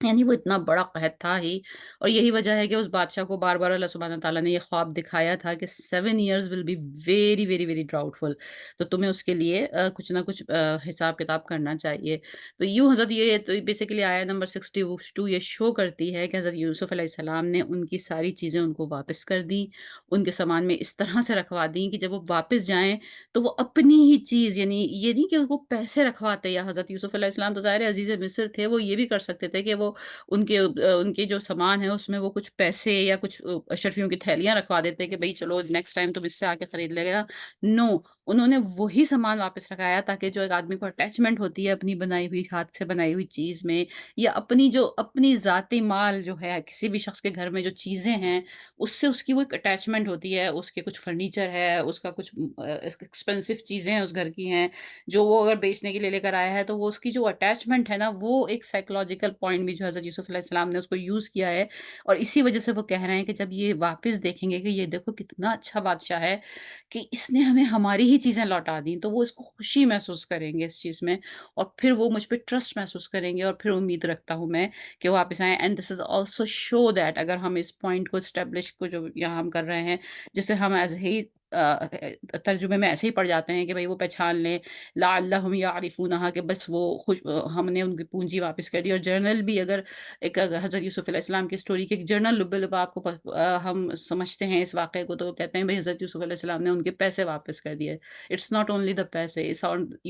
S1: یعنی وہ اتنا بڑا قحط تھا ہی، اور یہی وجہ ہے کہ اس بادشاہ کو بار-بار اللہ سبحانہ وتعالیٰ نے یہ خواب دکھایا تھا کہ 7 years will be very, very, very doubtful, تو تمہیں اس کے لیے کچھ نہ کچھ حساب کتاب کرنا چاہیے۔ تو یوں حضرت یہ تو بیسیکلی آیت نمبر 62 یہ شو کرتی ہے کہ حضرت یوسف علیہ السلام نے ان کی ساری چیزیں ان کو واپس کر دیں، ان کے سامان میں اس طرح سے رکھوا دیں کہ جب وہ واپس جائیں تو وہ اپنی ہی چیز، یعنی یہ نہیں کہ وہ پیسے رکھواتے، یا حضرت یوسف علیہ السلام تو ظاہر ہے عزیز مصر تھے، وہ یہ بھی کر سکتے تھے کہ وہ ان کے جو سامان ہے اس میں وہ کچھ پیسے یا کچھ اشرفیوں کی تھیلیاں رکھوا دیتے کہ بھئی چلو نیکسٹ ٹائم تم اس سے آ کے خرید لے گا۔ نو، انہوں نے وہی سامان واپس رکھایا تاکہ جو ایک آدمی کو اٹیچمنٹ ہوتی ہے اپنی بنائی ہوئی ہاتھ سے بنائی ہوئی چیز میں، یا اپنی ذاتی مال جو ہے کسی بھی شخص کے گھر میں جو چیزیں ہیں اس سے اس کی وہ ایک اٹیچمنٹ ہوتی ہے، اس کے کچھ فرنیچر ہے، اس کا کچھ ایکسپینسو چیزیں ہیں اس گھر کی ہیں جو وہ اگر بیچنے کے لیے لے کر آیا ہے، تو وہ اس کی جو اٹیچمنٹ ہے نا، وہ ایک سائیکولوجیکل پوائنٹ بھی جو حضرت یوسف علیہ السلام نے اس کو یوز کیا ہے، اور اسی وجہ سے وہ کہہ رہے ہیں کہ جب یہ واپس دیکھیں گے کہ یہ دیکھو کتنا اچھا بادشاہ ہے کہ اس نے ہمیں ہماری ہی چیزیں لوٹا دیں، تو وہ اس کو خوشی محسوس کریں گے اس چیز میں، اور پھر وہ مجھ پہ ٹرسٹ محسوس کریں گے، اور پھر امید رکھتا ہوں میں کہ وہ واپس آئیں۔ And this is also show that اگر ہم اس پوائنٹ کو اسٹیبلش کو جو یہاں ہم کر رہے ہیں، جسے ہم ایز ہی ترجمے میں ایسے ہی پڑھ جاتے ہیں کہ بھئی وہ پہچان لیں، لعلہم یعرفونہا، کہ بس وہ ہم نے ان کی پونجی واپس کر دی، اور جرنل بھی اگر ایک حضرت یوسف علیہ السلام کی اسٹوری کی ایک جرنل لب لبا آپ کو ہم سمجھتے ہیں اس واقعے کو، تو وہ کہتے ہیں بھئی حضرت یوسف علیہ السلام نے ان کے پیسے واپس کر دیے۔ اٹس ناٹ اونلی دا پیسے،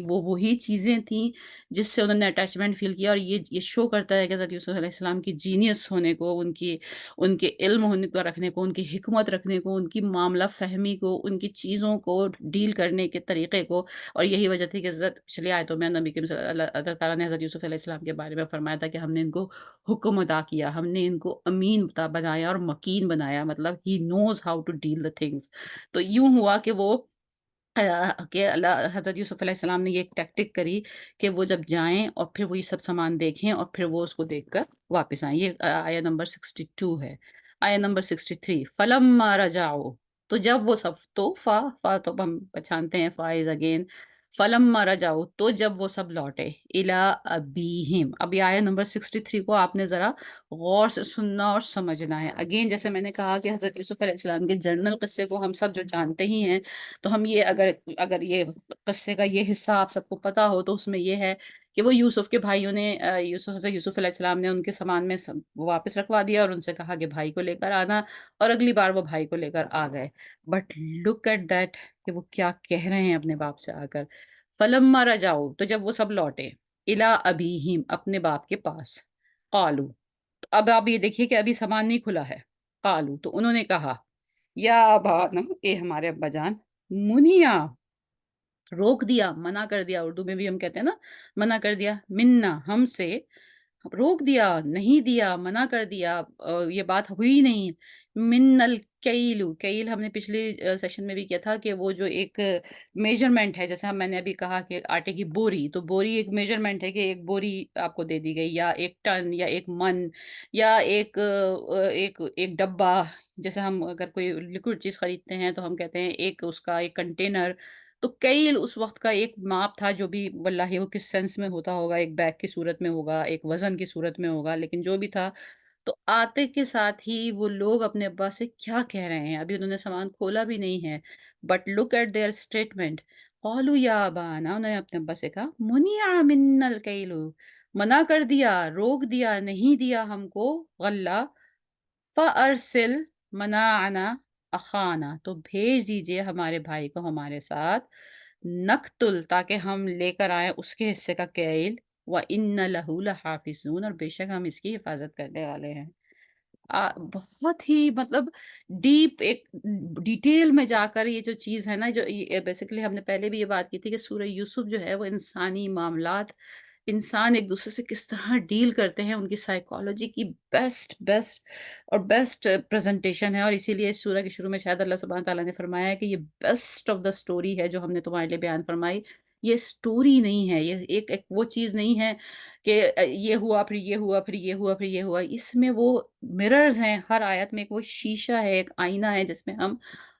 S1: وہ وہی چیزیں تھیں جس سے انہوں نے اٹیچمنٹ فیل کیا، اور یہ شو کرتا ہے کہ حضرت یوسف علیہ السلام کی جینیس ہونے کو، ان کے علم ہونے کو رکھنے کو، ان کی حکمت رکھنے کو، ان کی معاملہ فہمی کو، ان کی چیزوں کو ڈیل کرنے کے طریقے کو، اور یہی وجہ تھی کہ حضرت پچھلی آیتوں میں نبی کریم اللہ تعالیٰ نے حضرت یوسف علیہ السلام کے بارے میں فرمایا تھا کہ ہم نے ان کو حکم ادا کیا، ہم نے ان کو امین بنایا اور مکین بنایا، مطلب he knows how to deal the things. تو یوں ہوا کہ وہ کہ اللہ حضرت یوسف علیہ السلام نے یہ ایک ٹیکٹک کری کہ وہ جب جائیں اور پھر وہ یہ سب سامان دیکھیں اور پھر وہ اس کو دیکھ کر واپس آئیں۔ یہ آیا نمبر 62 ہے۔ آیا نمبر 63، فلما رجعوا، تو جب وہ سب، تو فا تو ہم پہچانتے ہیں، فا از اگین، فلما رجعوا، تو جب وہ سب لوٹے، الی ابیہم، اب یہ آیا نمبر 63 کو آپ نے ذرا غور سے سننا اور سمجھنا ہے۔ اگین جیسے میں نے کہا کہ حضرت یوسف علیہ السلام کے جرنل قصے کو ہم سب جو جانتے ہی ہیں، تو ہم یہ اگر یہ قصے کا یہ حصہ آپ سب کو پتا ہو تو اس میں یہ ہے کہ وہ یوسف کے بھائیوں نے حضرت یوسف علیہ السلام نے ان کے سامان میں وہ واپس رکھوا دیا اور ان سے کہا کہ بھائی کو لے کر آنا، اور اگلی بار وہ بھائی کو لے کر آ گئے۔ بٹ لک ایٹ دیٹ کہ وہ کیا کہہ رہے ہیں اپنے باپ سے آ کر، فلما رجعوا، تو جب وہ سب لوٹے، الی ابیہم، اپنے باپ کے پاس، قالو، تو اب آپ یہ دیکھیے کہ ابھی سامان نہیں کھلا ہے، قالو، تو انہوں نے کہا، یا ابانا، اے ہمارے ابا جان، منیا، روک دیا، منع کر دیا، اردو میں بھی ہم کہتے ہیں نا، منع کر دیا، منا، ہم سے، روک دیا، نہیں دیا، منع کر دیا، یہ بات ہوئی نہیں، من الکیلو، کیل ہم نے پچھلے سیشن میں بھی کیا تھا کہ وہ جو ایک میجرمنٹ ہے، جیسے میں نے ابھی کہا کہ آٹے کی بوری، تو بوری ایک میجرمنٹ ہے کہ ایک بوری آپ کو دے دی گئی، یا ایک ٹن، یا ایک من، یا ایک ڈبہ، جیسے ہم اگر کوئی لکوڈ چیز خریدتے ہیں تو ہم کہتے ہیں ایک اس کا ایک کنٹینر، تو कैल उस वक़्त का एक माप था जो भी वल्लाहि वो किस सेंस में होता होगा, एक बैग की सूरत में होगा, एक वज़न की सूरत में होगा, लेकिन जो भी था, तो आते के साथ ही वो लोग अपने अब्बा से क्या कह रहे हैं, अभी उन्होंने सामान खोला भी नहीं है, but look at their statement, क़ालू या अबाना, उन्होंने अपने अब्बा से कहा, मुनिअ मिन्नल कैलु, मना कर दिया, रोक दिया, नहीं दिया हमको गल्ला, फ़अरसिल मनाअना अख़ाना, तो भेज दीजिए हमारे भाई को हमारे साथ, नक़्तुल, ताकि हम लेकर आएँ उसके हिस्से का कैल, व इन्ना लहू लहाफ़िज़ून, और बेशक हम इसकी हिफ़ाज़त करने वाले हैं। बहुत ही मतलब डीप एक डिटेल में जाकर ये जो चीज़ है ना, जो ये बेसिकली हमने पहले भी ये बात की थी कि सूरह यूसुफ जो है वो इंसानी मामलात, इंसान एक दूसरे से किस तरह डील करते हैं, उनकी साइकोलॉजी की बेस्ट बेस्ट और बेस्ट प्रेजेंटेशन है, और इसीलिए इस सूरह के शुरू में शायद अल्लाह सुब्हान तआला ने फरमाया है कि ये बेस्ट ऑफ द स्टोरी है जो हमने तुम्हारे लिए बयान फरमाई। ये स्टोरी नहीं है, ये एक वो चीज़ नहीं है कि ये हुआ, फिर ये हुआ, फिर ये हुआ, फिर ये हुआ। इसमें वो मिरर्स हैं, हर आयत में एक वो शीशा है, एक आईना है जिसमें हम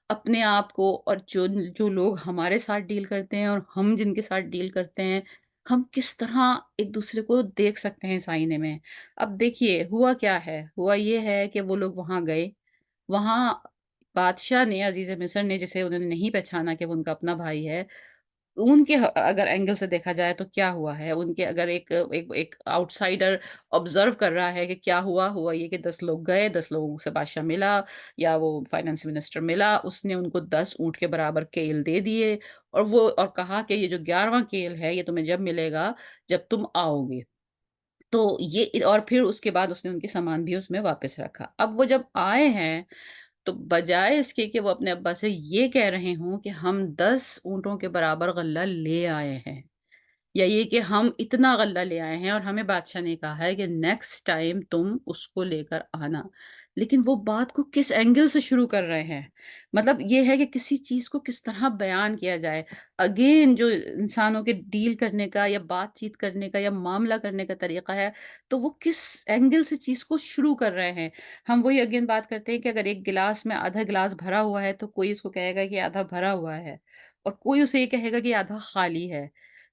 S1: अपने आप को और जो जो लोग हमारे साथ डील करते हैं और हम जिनके साथ डील करते हैं, हम किस तरह एक-दूसरे को देख सकते हैं इस आईने में। अब देखिए हुआ क्या है, हुआ ये है कि वो लोग वहाँ गए, वहाँ बादशाह ने, अज़ीज़ मिस्र ने, जिसे उन्होंने नहीं पहचाना कि वो उनका अपना भाई है, उनके अगर एंगल से देखा जाए तो क्या हुआ है, उनके अगर एक एक एक आउटसाइडर ऑब्ज़र्व कर रहा है कि क्या हुआ, हुआ ये कि 10 लोग गए, 10 लोगों से बादशाह मिला या वो फाइनेंस मिनिस्टर मिला, उसने उनको 10 ऊँट के बराबर केल दे दिए, और कहा कि ये जो 11वाँ केल है, ये तुम्हें जब मिलेगा, जब तुम आओगे। तो ये और फिर उसके बाद उसने उनके सामान भी उसमें वापस रखा। अब वो जब आए हैं, तो बजाए इसके कि वो अपने अब्बा से ये कह रहे हों कि हम 10 ऊँटों के बराबर गल्ला ले आए हैं, या ये कि हम इतना गल्ला ले आए हैं और हमें बादशाह ने कहा है कि नेक्स्ट टाइम तुम उसको लेकर आना। लेकिन वो बात को किस एंगल से शुरू कर रहे हैं? मतलब ये है कि किसी चीज़ को किस तरह बयान किया जाए। अगेन जो इंसानों के डील करने का या बातचीत करने का या मामला करने का तरीका है, तो वो किस एंगल से चीज़ को शुरू कर रहे हैं। हम वही अगेन बात करते हैं कि अगर एक गिलास में आधा गिलास भरा हुआ है, तो कोई इसको कहेगा कि आधा भरा हुआ है, और कोई उसे ये कहेगा कि आधा खाली है।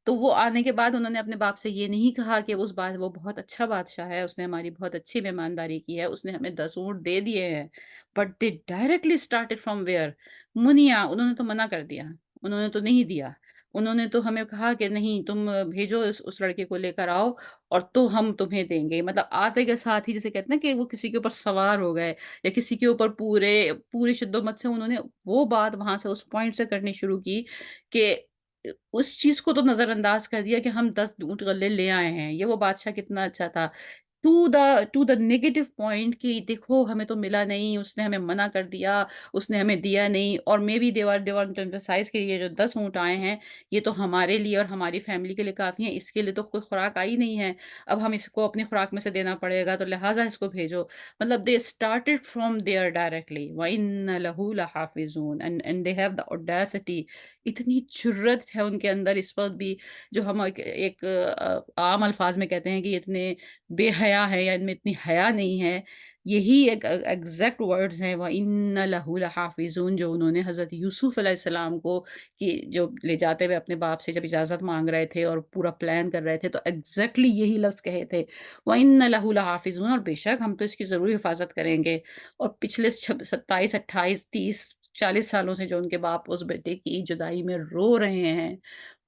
S1: तो वो आने के बाद उन्होंने अपने बाप से ये नहीं कहा कि उस बात वो बहुत अच्छा बादशाह है, उसने हमारी बहुत अच्छी मेहमानदारी की है, उसने हमें 10 ऊँट दे दिए हैं। But they directly started from where? मुनिया, उन्होंने तो मना कर दिया, उन्होंने तो नहीं दिया। उन्होंने तो हमें कहा कि नहीं, तुम भेजो उस लड़के को लेकर आओ, और तो हम तुम्हें देंगे। मतलब आते के साथ ही जिसे कहते हैं ना कि वो किसी के ऊपर सवार हो गए, या किसी के ऊपर पूरे पूरी शिद्दत से उन्होंने वो बात वहाँ से उस पॉइंट से करनी शुरू की कि उस चीज़ को तो नज़रअंदाज कर दिया कि हम 10 ऊँट गल्ले ले आए हैं। ये वो बादशाह कितना अच्छा था। टू द नेगेटिव पॉइंट कि देखो हमें तो मिला नहीं, उसने हमें मना कर दिया, उसने हमें दिया नहीं, और maybe they want to emphasize कि ये जो 10 ऊँट आए हैं, ये तो हमारे लिए और हमारी फैमिली के लिए काफ़ी हैं, इसके लिए तो कोई खुराक आई नहीं है। अब हम इसको अपनी खुराक में से देना पड़ेगा, तो लिहाज़ा इसको भेजो। मतलब they started from there directly, व इन्ना लहू लहाफ़िज़ून, and they have the audacity, इतनी जुर्रत है उनके अंदर इस वक़्त भी, जो हम एक आम अल्फ़ाज़ में कहते हैं कि इतने बेहया है या इनमें इतनी हया नहीं है। यही एक एग्ज़ैक्ट वर्ड्स हैं, व इन्ना लहू लहाफ़िज़ून, जो उन्होंने हज़रत यूसुफ़ अलैहिस्सलाम को कि जो ले जाते हुए अपने बाप से जब इजाज़त माँग रहे थे और पूरा प्लान कर रहे थे, तो एग्ज़ैक्टली यही लफ्ज़ कहे थे, व इन्ना लहू लहाफ़िज़ून, और बेशक हम तो इसकी ज़रूर हिफ़ाज़त करेंगे। और पिछले 27, 28, 30, 40 सालों से जो उनके बाप उस बेटे की जुदाई में रो रहे हैं,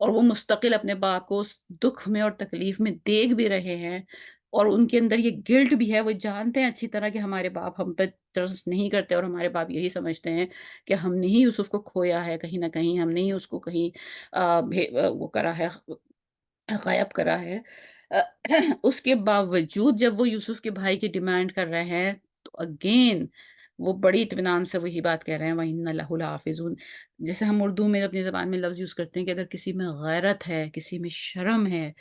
S1: और वो मुस्तकिल अपने बाप को उस दुःख में और तकलीफ़ में देख भी रहे हैं, और उनके अंदर ये गिल्ट भी है, वो जानते हैं अच्छी तरह कि हमारे बाप हम पे ट्रस्ट नहीं करते, और हमारे बाप यही समझते हैं कि हमने ही यूसुफ को खोया है कहीं न कहीं, हमने ही उसको कहीं वो करा है, गायब करा है। अ, उसके बावजूद जब वो यूसुफ के भाई की डिमांड कर रहे हैं, तो अगेन वो बड़ी इत्मीनान से वही बात कह रहे हैं, व इन्ना लहू लहाफ़िज़ून। जैसे हम उर्दू में अपनी ज़बान में लफ्ज़ यूज़ करते हैं कि अगर किसी में गैरत है, किसी में शर्म है,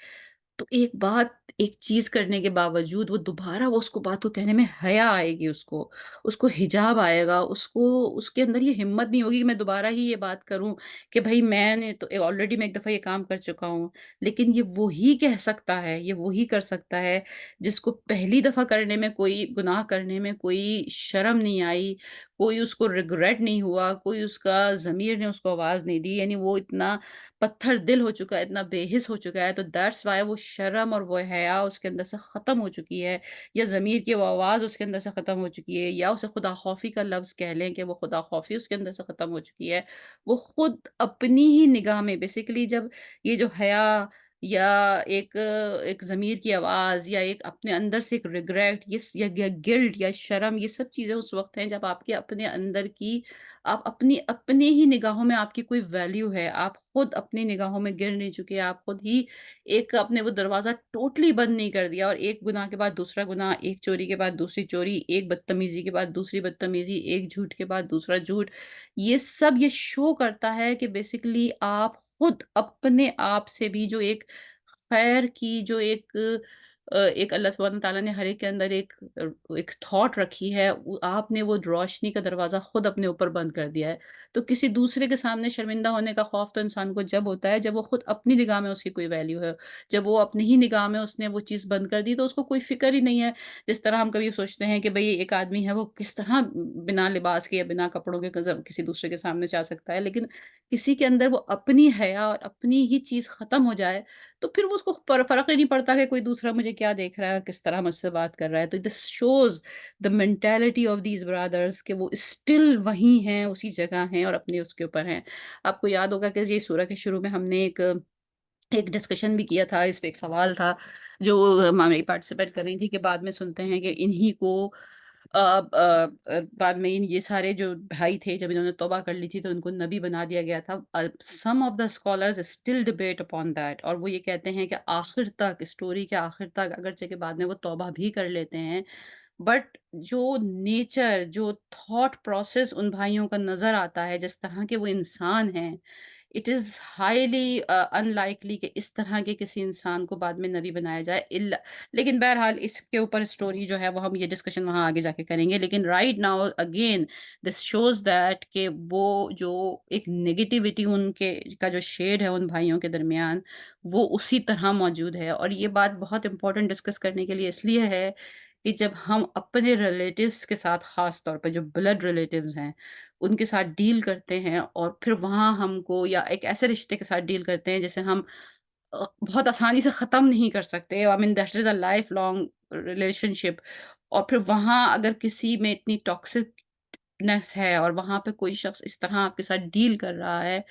S1: तो एक बात, एक चीज़ करने के बावजूद वो दोबारा वो उसको बात को कहने में हया आएगी उसको, उसको हिजाब आएगा, उसको उसके अंदर ये हिम्मत नहीं होगी कि मैं दोबारा ही ये बात करूँ कि भई मैंने तो ऑलरेडी मैं एक दफ़ा ये काम कर चुका हूँ। लेकिन ये वही कह सकता है, ये वही कर सकता है जिसको पहली दफ़ा करने में कोई गुनाह करने में कोई शर्म नहीं आई, कोई उसको रिग्रेट नहीं हुआ, कोई उसका ज़मीर ने उसको आवाज़ नहीं दी, यानी वो इतना पत्थर दिल हो चुका है, इतना बेहिस हो चुका है, तो दैट्स व्हाई वो शर्म और वो हया उसके अंदर से ख़त्म हो चुकी है, या ज़मीर की वो आवाज़ उसके अंदर से ख़त्म हो चुकी है, या उसे खुदा खौफ़ी का लफ्ज़ कह लें कि वो खुदा खौफ़ी उसके अंदर से ख़त्म हो चुकी है। वो खुद अपनी ही निगाह में बेसिकली जब ये जो हया या एक ज़मीर की आवाज़ या एक अपने अंदर से एक रिग्रेट ये स या गिल्ट या शर्म, ये सब चीज़ें उस वक़्त हैं जब आपके अपने अंदर की आप अपनी अपने ही निगाहों में आपकी कोई वैल्यू है। आप खुद अपनी निगाहों में गिर नहीं चुके, आप खुद ही एक अपने वो दरवाज़ा टोटली बंद नहीं कर दिया और एक गुनाह के बाद दूसरा गुनाह, एक चोरी के बाद दूसरी चोरी, एक बदतमीज़ी के बाद दूसरी बदतमीज़ी, एक झूठ के बाद दूसरा झूठ। ये सब ये शो करता है कि बेसिकली आप खुद अपने आप से भी जो एक खैर की जो एक अल्लाह सुब्हान तआला ने हर एक के अंदर एक थॉट रखी है, आपने वो रोशनी का दरवाज़ा खुद अपने ऊपर बंद कर दिया है। तो किसी दूसरे के सामने शर्मिंदा होने का खौफ तो इंसान को जब होता है जब वो खुद अपनी निगाह में उसकी कोई वैल्यू है। जब वो अपनी ही निगाह में उसने वो चीज़ बंद कर दी तो उसको कोई फ़िक्र ही नहीं है। जिस तरह हम कभी सोचते हैं कि भई एक आदमी है वो किस तरह बिना लिबास के या बिना कपड़ों के किसी दूसरे के सामने जा सकता है। लेकिन किसी के अंदर वो अपनी हया और अपनी ही चीज़ ख़त्म हो जाए तो फिर वो उसको फ़र्क ही नहीं पड़ता कि कोई दूसरा मुझे क्या देख रहा है और किस तरह मुझसे बात कर रहा है। तो this shows the mentality of these brothers कि वो स्टिल वहीं हैं, उसी जगह हैं और अपने उसके ऊपर हैं। आपको याद होगा कि ये सूरह के शुरू में हमने एक डिस्कशन भी किया था, इस पे एक सवाल था, जो मम्मी पार्टिसिपेट कर रही थी कि बाद में सुनते हैं कि इन्हीं को बाद में ये सारे जो भाई थे, जब इन्होंने तौबा कर ली थी, तो उनको नबी बना दिया गया था। Some of the scholars still debate upon that और वो ये कहते हैं कि आखिर तक, स्टोरी के आखिर तक, अगरचे के बाद में वो तौबा भी कर लेते हैं, बट जो नेचर, जो थॉट प्रोसेस उन भाइयों का नज़र आता है, जिस तरह के वो इंसान हैं, इट इज़ हाइली अनलाइकली कि इस तरह के किसी इंसान को बाद में नबी बनाया जाए इल्ला। लेकिन बहरहाल इसके ऊपर स्टोरी जो है वो हम ये डिस्कशन वहाँ आगे जाके करेंगे। लेकिन right now again this shows that कि वो जो एक नेगेटिविटी उनके का जो शेड है उन भाइयों के दरमियान, वो उसी तरह मौजूद है। और ये बात बहुत इम्पोर्टेंट डिस्कस करने के लिए इसलिए है कि जब हम अपने रिलेटिव्स के साथ ख़ास तौर पे जो ब्लड रिलेटिव्स हैं, उनके साथ डील करते हैं और फिर वहाँ हमको या एक ऐसे रिश्ते के साथ डील करते हैं जिसे हम बहुत आसानी से ख़त्म नहीं कर सकते। I mean that is a life long relationship और फिर वहाँ अगर किसी में इतनी टॉक्सिकनेस है और वहाँ पे कोई शख़्स इस तरह आपके साथ डील कर रहा है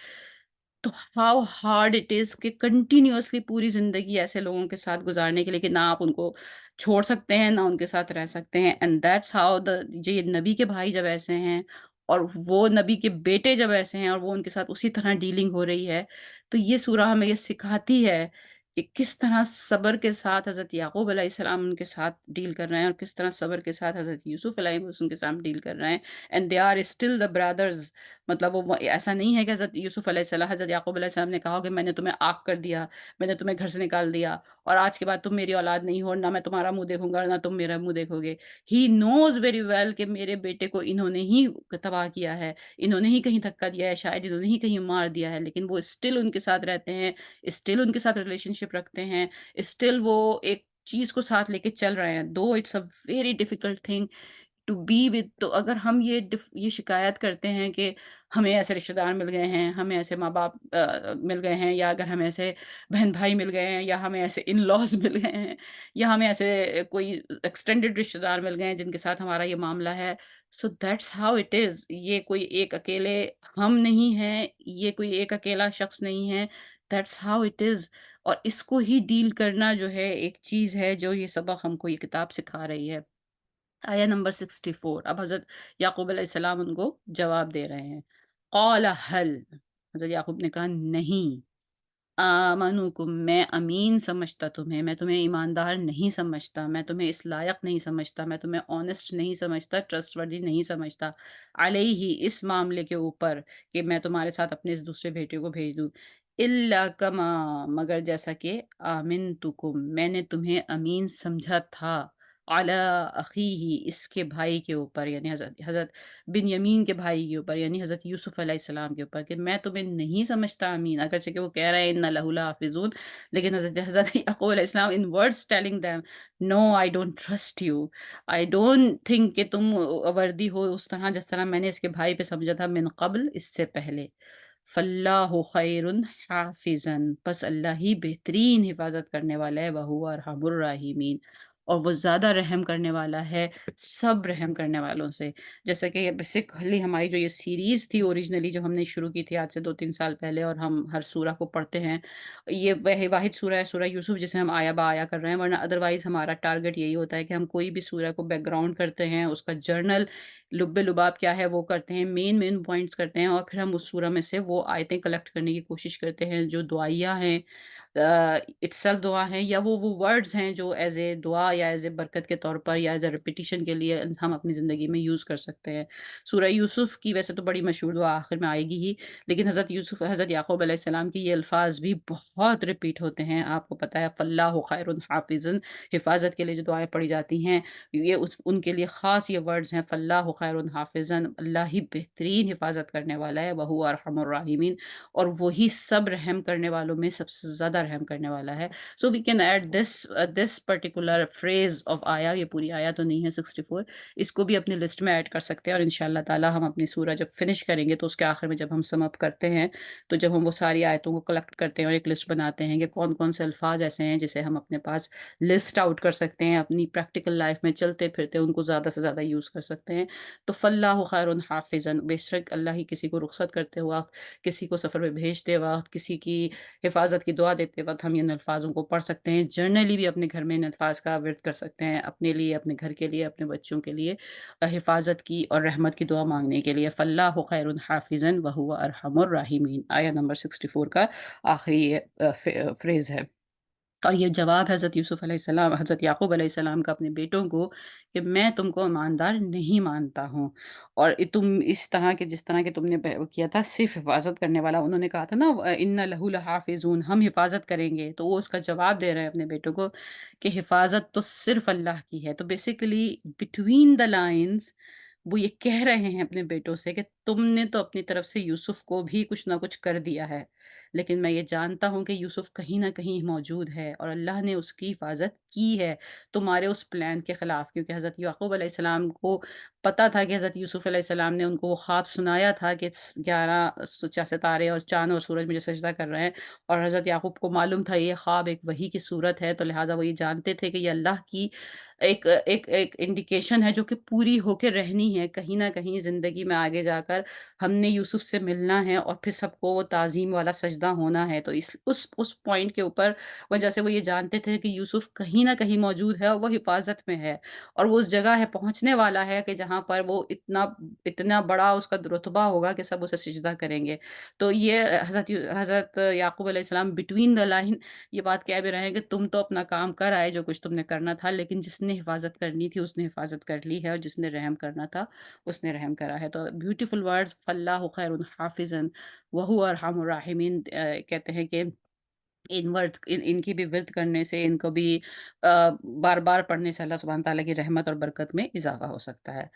S1: तो हाउ हार्ड इट इज़ कि कंटिन्यूअसली पूरी ज़िंदगी ऐसे लोगों के साथ गुज़ारने के लिए कि ना आप उनको छोड़ सकते हैं, ना उनके साथ रह सकते हैं एंड दैट्स हाउ द ये नबी के भाई जब ऐसे हैं और वो नबी के बेटे जब ऐसे हैं और वो उनके साथ उसी तरह डीलिंग हो रही है, तो ये सूरह हमें ये सिखाती है कि किस तरह सब्र के साथ हज़रत याकूब अलैहिस्सलाम उनके साथ डील कर रहे हैं और किस तरह सब्र के साथ हज़रत यूसुफ अलैहिस्सलाम के साथ डील कर रहे हैं and they are still the brothers. मतलब वो ऐसा नहीं है कि हज़रत यूसुफ अलैहिस्सलाम हज़रत याकूब अलैहिस्सलाम ने कहा हो कि मैंने तुम्हें आग कर दिया, मैंने तुम्हें घर से निकाल दिया और आज के बाद तुम मेरी औलाद नहीं हो, ना मैं तुम्हारा मुँह देखूँगा, ना तुम मेरा मुँह देखोगे। ही नोज़ वेरी वेल कि मेरे बेटे को इन्होंने ही तबाह किया है, इन्होंने ही कहीं धक्का दिया है, शायद इन्होंने ही कहीं मार दिया है, लेकिन वो स्टिल उनके साथ रहते हैं, स्टिल उनके साथ रिलेशनशिप रखते हैं, स्टिल वो एक चीज़ को साथ लेके चल रहे हैं। Though it's a very difficult thing to be with. तो अगर हम ये शिकायत करते हैं कि हमें ऐसे रिश्तेदार मिल गए हैं, हमें ऐसे माँ-बाप मिल गए हैं या अगर हमें ऐसे बहन-भाई मिल गए हैं या हमें ऐसे इन-लॉज़ मिल गए हैं या हमें ऐसे कोई एक्सटेंडेड रिश्तेदार मिल गए हैं जिनके साथ हमारा ये मामला है, so that's how it is. ये कोई एक अकेले हम नहीं हैं, ये कोई एक अकेला शख्स नहीं है, दैट्स हाउ इट इज़। और इसको ही डील करना जो है एक चीज़ है जो ये सबक हमको ये किताब सिखा रही है। आया नंबर 64 अब हज़रत याकूब अलैहिस्सलाम उनको जवाब दे रहे हैं। क़ाल हल हज़रत याकूब ने कहा नहीं, आमनुकुम मैं अमीन समझता तुम्हें, मैं तुम्हें ईमानदार नहीं समझता, मैं तुम्हें इस लायक नहीं समझता, मैं तुम्हें ऑनेस्ट नहीं समझता, ट्रस्टवर्दी नहीं समझता। अलैहि इस मामले के ऊपर कि मैं तुम्हारे साथ अपने इस दूसरे बेटे को भेज दूँ। इल्ला कमा मगर जैसा कि आमिनतुकुम मैंने तुम्हें अमीन समझा था। अला अख़ीही, इसके भाई के ऊपर, यानी हज़रत हज़रत बिन्यामीन के भाई के ऊपर, यानी हज़रत यूसुफ़ अलैहिस्सलाम के ऊपर, कि मैं तुम्हें नहीं समझता अमीन। अगरचे कि वो कह रहे हैं इन्ना लहू लहाफ़िज़ून, लेकिन हज़रत हज़रत याक़ूब अलैहिस्सलाम in words telling them, no I don't trust you, I don't think कि तुम वर्दी हो उस तरह जिस तरह मैंने इसके भाई पे समझा था मिन क़ब्ल, इससे पहले। फ़ल्लाहु ख़ैरुन हाफ़िज़न, बस अल्लाह ही बेहतरीन हिफ़ाज़त करने वाला है, व हुवा अरहमुर राहिमीन, और वो ज़्यादा रहम करने वाला है सब रहम करने वालों से। जैसा कि ये बेसिकली हमारी जो ये सीरीज़ थी ओरिजिनली, जो हमने शुरू की थी आज से 2-3 साल पहले, और हम हर सूरा को पढ़ते हैं। ये वह वाहिद सूरा है, सूरा यूसुफ, जिसे हम आया बा आया कर रहे हैं, वरना अदरवाइज़ हमारा टारगेट यही होता है कि हम कोई भी सूरा को बैकग्राउंड करते हैं, उसका जर्नल लुब्बे-लुबाब क्या है वो करते हैं, मेन-मेन पॉइंट्स करते हैं, और फिर हम उस सूरा में से वो आयतें कलेक्ट करने की कोशिश करते हैं जो दुआइया हैं, इट्सेल्फ दुआ हैं, या वो वर्ड्स हैं जो एज़ ए दुआ या एज़ ए बरकत के तौर पर या एज़ अ रिपिटिशन के लिए हम अपनी ज़िंदगी में यूज़ कर सकते हैं। सूरह यूसुफ की वैसे तो बड़ी मशहूर दुआ आखिर में आएगी ही, लेकिन हज़रत याकूब अलैहिस्सलाम की ये अल्फ़ाज़ भी बहुत रिपीट होते हैं। आपको पता है फ़ल्लाहु खैरुन हाफ़िज़न, हिफ़ाज़त के लिए जो दुआएँ पढ़ी जाती हैं, ये उस उनके लिए ख़ास ये वर्ड्स हैं, फ़ल्लाहु खैरुन हाफ़िज़न, अल्लाह ही बेहतरीन हिफ़ाज़त करने वाला है, व हुवा अरहमुर राहिमीन, और वही सब रहम करने वालों में सबसे ज़्यादा रहम करने वाला है। So we can add this particular phrase of आया, ये पूरी आया तो नहीं है 64, इसको भी अपनी लिस्ट में ऐड कर सकते हैं, और इंशाअल्लाह ताला हम अपनी सूरह जब फिनिश करेंगे तो उसके आखिर में जब हम सम अप करते हैं, तो जब हम वो सारी आयतों को कलेक्ट करते हैं और एक लिस्ट बनाते हैं कि कौन-कौन से अल्फ़ाज़ ऐसे हैं जिसे हम अपने पास लिस्ट आउट कर सकते हैं, अपनी प्रैक्टिकल लाइफ़ में चलते-फिरते उनको ज़्यादा से ज़्यादा यूज़ कर सकते हैं। तो फल्लाहु खैरुन हाफ़िज़न, बेशक अल्लाह ही किसी को रुख़सत करते वक़्त, किसी को सफ़र में भेजते वक़्त, किसी की हिफ़ाज़त की दुआ देते वक़्त हम इन अल्फ़ाज़ों को पढ़ सकते हैं। जर्नली भी अपने घर में इन अल्फ़ाज़ का विर्द कर सकते हैं, अपने लिए, अपने घर के लिए, अपने बच्चों के लिए हिफ़ाज़त की और रहमत की दुआ माँगने के लिए। फ़ल्लाहु खैरुन हाफ़िज़न व हुवा अरहमुर राहिमीन, आया नंबर 64 का आखिरी ये फ्रेज़ है। और ये जवाब हज़रत यूसुफ़ अलैहिस्सलाम, हज़रत याकूब अलैहिस्सलाम का अपने बेटों को, कि मैं तुमको ईमानदार नहीं मानता हूँ, और तुम इस तरह के जिस तरह के तुमने वो किया था सिर्फ़ हिफ़ाज़त करने वाला, उन्होंने कहा था ना इन्ना लहू लहाफ़िज़ून, हम हिफ़ाज़त करेंगे, तो वो उसका जवाब दे रहे हैं अपने बेटों को कि हिफ़ाज़त तो सिर्फ़ अल्लाह की है। तो बेसिकली बिटवीन द लाइन्स वो ये कह रहे हैं अपने बेटों से कि तुमने तो अपनी तरफ से यूसुफ़ को भी कुछ ना कुछ कर दिया है, लेकिन मैं ये जानता हूँ कि यूसुफ़ कहीं न कहीं मौजूद है, और अल्लाह ने उसकी हिफ़ाज़त की है, तुम्हारे उस प्लान के ख़िलाफ़। क्योंकि हज़रत याकूब अलैहिस्सलाम को पता था कि हज़रत यूसुफ़ अलैहिस्सलाम ने उनको वो ख़्वाब सुनाया था कि 11 सितारे और चाँद और सूरज मुझे सजदा कर रहे हैं, और हज़रत याकूब को मालूम था ये ख़्वाब एक वही की सूरत है, तो लिहाज़ा वो ये जानते थे कि ये अल्लाह की एक एक एक इंडिकेशन है जो कि पूरी होके रहनी है। कहीं न कहीं ज़िंदगी में आगे जाकर हमने यूसुफ़ से मिलना है, और फिर सबको वो ताज़ीम वाला सजदा होना है। तो इस उस पॉइंट के ऊपर वजह से वो ये जानते थे कि यूसुफ़ कहीं न कहीं मौजूद है और वो हिफ़ाज़त में है, और वो उस जगह है, पहुँचने वाला है कि जहाँ पर वो इतना इतना बड़ा उसका रुतबा होगा कि सब उसे सिजदा करेंगे। तो ये हज़रत याकूब अलैहिस्सलाम बिटवीन द लाइन ये बात कह भी रहे हैं कि तुम तो अपना काम कर आए जो कुछ तुमने करना था, लेकिन जिसने हिफ़ाज़त करनी थी उसने हिफ़ाज़त कर ली है, और जिसने रहम करना था उसने रहम करा है। तो ब्यूटीफुल वर्ड्स, फल्लाहु खैरुन हाफ़िज़न व हुवा अरहमुर राहिमीन, कहते हैं कि इन वर्ड्स इनकी भी विर्द करने से, इनको भी बार-बार पढ़ने से अल्लाह सुब्हान तआला की रहमत और बरकत में इज़ाफ़ा हो सकता है।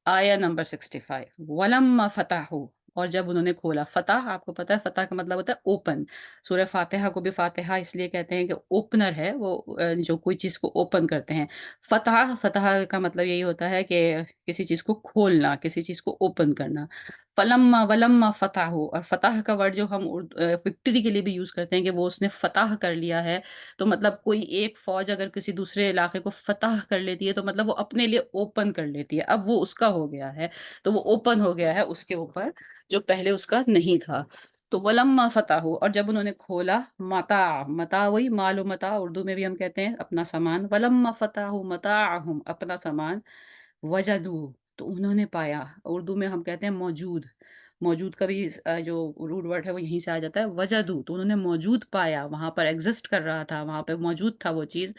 S1: आया नंबर 65, वलम्मा फ़तहू, और जब उन्होंने खोला, फ़तह आपको पता है, फ़तह का मतलब होता है ओपन। सूरह फ़ातिहा को भी फ़ातिहा इसलिए कहते हैं कि ओपनर है वो, जो कोई चीज़ को ओपन करते हैं। फ़तह फ़तह का मतलब यही होता है कि किसी चीज़ को खोलना, किसी चीज़ को ओपन करना। फलम्मा वलम्मा फ़तहू, और फ़तह का वर्ड जो हम विक्ट्री के लिए भी यूज़ करते हैं कि वो उसने फ़तह कर लिया है, तो मतलब कोई एक फ़ौज अगर किसी दूसरे इलाके को फ़तह कर लेती है, तो मतलब वो अपने लिए ओपन कर लेती है। अब वो उसका हो गया है, तो वो ओपन हो गया है उसके ऊपर, जो पहले उसका नहीं था। तो वलम्मा फ़तहू, और जब उन्होंने खोला, मता वही माल व मता उर्दू में भी हम कहते हैं अपना सामान, वलम्मा फ़तहू मताअहुम, अपना सामान, वजदू, तो उन्होंने पाया, उर्दू में हम कहते हैं मौजूद। मौजूद का भी जो रूट वर्ड है वो यहीं से आ जाता है, वजदू, तो उन्होंने मौजूद पाया, वहाँ पर एग्ज़िस्ट कर रहा था, वहाँ पे मौजूद था वो चीज़,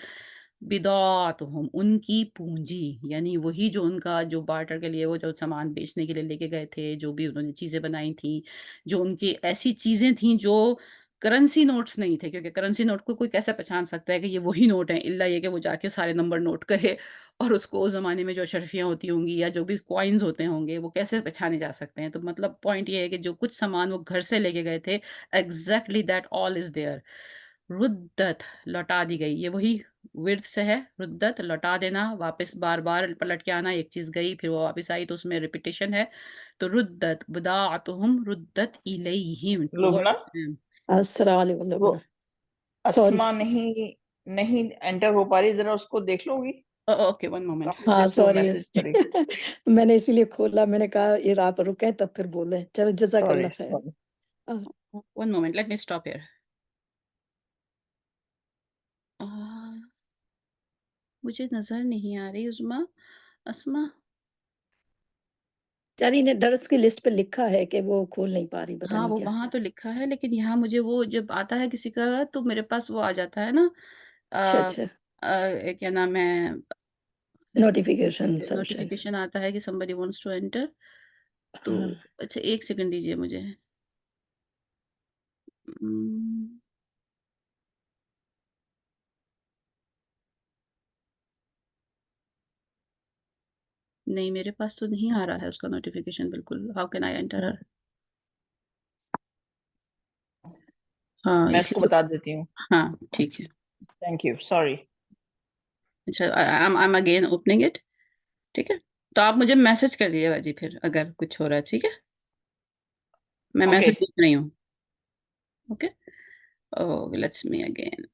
S1: बिदअतुहुम, उनकी पूँजी, यानी वही जो उनका जो बार्टर के लिए वो जो सामान बेचने के लिए लेके गए थे, जो भी उन्होंने चीज़ें बनाई थी, जो उनकी ऐसी चीज़ें थी जो करेंसी नोट्स नहीं थे, क्योंकि करेंसी नोट को कोई कैसे पहचान सकता है कि ये वही नोट है, इल्ला ये कि वो जाके सारे नंबर नोट करे اور اس کو اس زمانے میں جو اشرفیاں ہوتی ہوں گی یا جو بھی کوائنز ہوتے ہوں گے وہ کیسے پہچانے جا سکتے ہیں؟ تو مطلب پوائنٹ یہ ہے کہ جو کچھ سامان وہ گھر سے لے کے گئے تھے exactly that all is there. ردت لوٹا دی گئی. یہ وہی ورد سے ہے. ردت لوٹا دینا، واپس بار بار پلٹ کے آنا. ایک چیز گئی پھر وہ واپس آئی تو اس میں ریپیٹیشن ہے. تو ردت بضاعتهم ردت الیہم
S2: لبنہ
S1: towards them.
S3: السلام علیکم
S2: وہ
S3: لبنہ. سوری.
S2: اسما نہیں انٹر ہو پا رہی، ذرا اس کو دیکھ لو گی.
S1: Okay one moment.
S2: کافی
S3: ہاں
S2: دیر سے وہ
S3: سوری.
S2: میسج کری.
S3: میں نے اسی لیے کھولا، میں نے کہا یہ آپ رکے تب پھر بولیں. چلو جزاک
S2: سوری
S3: اللہ خیر.
S1: One moment let me stop here. مجھے نظر نہیں آ رہی عظما اسما.
S3: چلی نے درس کی لسٹ پہ لکھا ہے کہ وہ کھول نہیں پا رہی، پتہ
S1: ہاں
S3: نہیں
S1: وہ
S3: کیا.
S1: وہاں تو لکھا ہے لیکن یہاں مجھے وہ جب آتا ہے کسی کا تو میرے پاس وہ آ جاتا ہے نا
S3: اچھا اچھا.
S1: کیا نام ہے
S3: نوٹیفیکیشن سم شاید.
S1: نوٹیفیکیشن آتا ہے کہ somebody wants to enter. تو
S3: ہاں.
S1: اچھا ایک سیکنڈ دیجیے مجھے. نہیں میرے پاس تو نہیں آ رہا ہے اس کا نوٹیفیکیشن بالکل. ہاؤ کین آئی انٹر ہر؟ ہاں
S2: میں اس
S1: اسی
S2: کو
S1: تو.
S2: بتا دیتی ہوں.
S1: ہاں ٹھیک ہے.
S2: Thank you, sorry.
S1: اچھا I'm again opening it. ٹھیک ہے تو آپ مجھے میسج کر دیجیے باجی پھر اگر کچھ ہو رہا ہے. ٹھیک ہے میں
S2: اوکے
S1: میسج دیکھ رہی ہوں. Okay let's me again.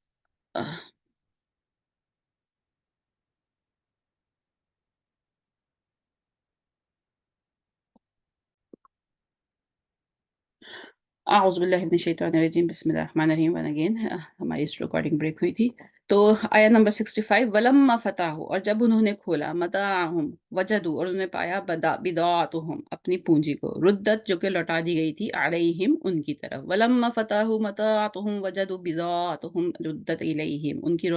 S1: اعوذ باللہ من الشیطان الرجیم بسم اللہ الرحمن الرحیم. ون اگین ہماری اس ریکارڈنگ بریک ہوئی تھی. تو آیا نمبر 65 ولما فتحوا اور جب انہوں نے کھولا متاعہم وجدوا اور انہوں نے پایا بضاعتہم اپنی پونجی کو ردت جو کہ لوٹا دی گئی تھی علیہم ان کی طرف. ولما فتحوا متاعہم وجدوا بضاعتہم ردت الیہم ان کی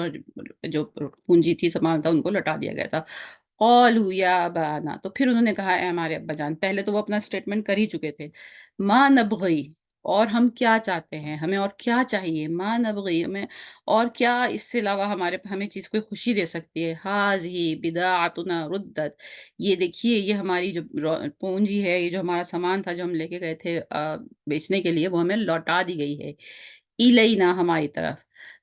S1: جو پونجی تھی سامان تھا ان کو لوٹا دیا گیا تھا. قالوا یا ابانا تو پھر انہوں نے کہا اے ہمارے ابا جان. پہلے تو وہ اپنا اسٹیٹمنٹ کر ہی چکے تھے. ما نبغی اور ہم کیا چاہتے ہیں، ہمیں اور کیا چاہیے. ما نبغی ہمیں اور کیا اس سے علاوہ ہمیں چیز کوئی خوشی دے سکتی ہے. ہاذہی بضاعتنا ردت یہ دیکھیے یہ ہماری جو پونجی ہے، یہ جو ہمارا سامان تھا جو ہم لے کے گئے تھے بیچنے کے لیے وہ ہمیں لوٹا دی گئی ہے. الینا ہماری طرف.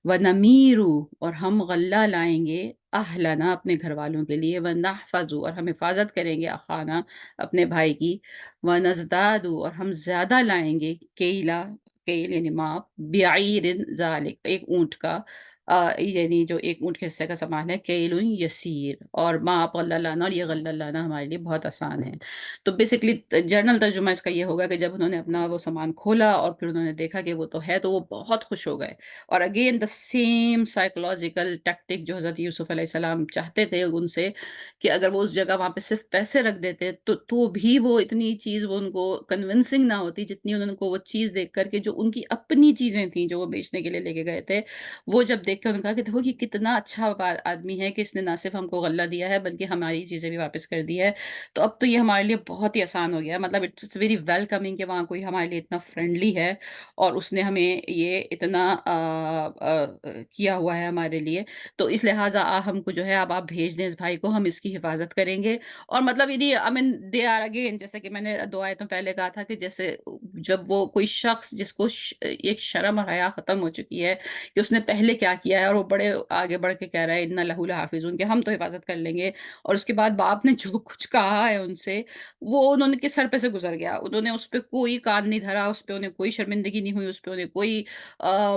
S1: ونمیرو اور ہم غلہ لائیں گے اہلنا اپنے گھر والوں کے لیے. ونحفظو اور ہم حفاظت کریں گے اخانا اپنے بھائی کی. وَنَزْدَادُ اور ہم زیادہ لائیں گے کیلا کیل یعنی ماپ بعیر ذالک ایک اونٹ کا یعنی جو ایک اونٹ کے حصے کا سامان ہے کیل یسیر اور ماپ غلہ لانا اور یہ غلہ لانا ہمارے لیے بہت آسان ہے. تو بیسکلی جنرل ترجمہ اس کا یہ ہوگا کہ جب انہوں نے اپنا وہ سامان کھولا اور پھر انہوں نے دیکھا کہ وہ تو ہے تو وہ بہت خوش ہو گئے. اور again the same psychological tactic جو حضرت یوسف علیہ السلام چاہتے تھے ان سے کہ اگر وہ اس جگہ وہاں پہ صرف پیسے رکھ دیتے تو بھی وہ اتنی چیز وہ ان کو کنونسنگ نہ ہوتی جتنی انہوں کو وہ چیز دیکھ کر کے جو ان کی اپنی چیزیں تھیں جو وہ بیچنے کے لیے لے کے گئے تھے وہ جب دیکھ کر انہوں نے کہا کہ دیکھو یہ کتنا اچھا آدمی ہے کہ اس نے نہ صرف ہم کو غلہ دیا ہے بلکہ ہماری چیزیں بھی واپس کر دی ہے. تو اب تو یہ ہمارے لیے بہت ہی آسان ہو گیا ہے. مطلب اٹس ویری ویلکمنگ کہ وہاں کوئی ہمارے لیے اتنا فرینڈلی ہے اور اس نے ہمیں یہ اتنا کیا ہوا ہے ہمارے لیے. تو اس لہٰذا ہم کو جو ہے اب آپ بھیج دیں اس بھائی کو، ہم اس کی حفاظت کریں گے. اور مطلب یہ آئی مین دے آر اگین جیسے کہ میں نے 2 آیتوں پہلے کہا تھا کہ جیسے جب وہ کوئی شخص جس کو ایک شرم اور حیا ختم ہو چکی ہے کہ اس نے پہلے کیا کیا ہے اور وہ بڑے آگے بڑھ کے کہہ رہا ہے اِنَّ لَهُ لَحَافِظُونَ کہ ہم تو حفاظت کر لیں گے. اور اس کے بعد باپ نے جو کچھ کہا ہے ان سے وہ انہوں نے کے سر پہ سے گزر گیا. انہوں نے اس پہ کوئی کان نہیں دھرا، اس پہ انہیں کوئی شرمندگی نہیں ہوئی، اس پہ انہیں کوئی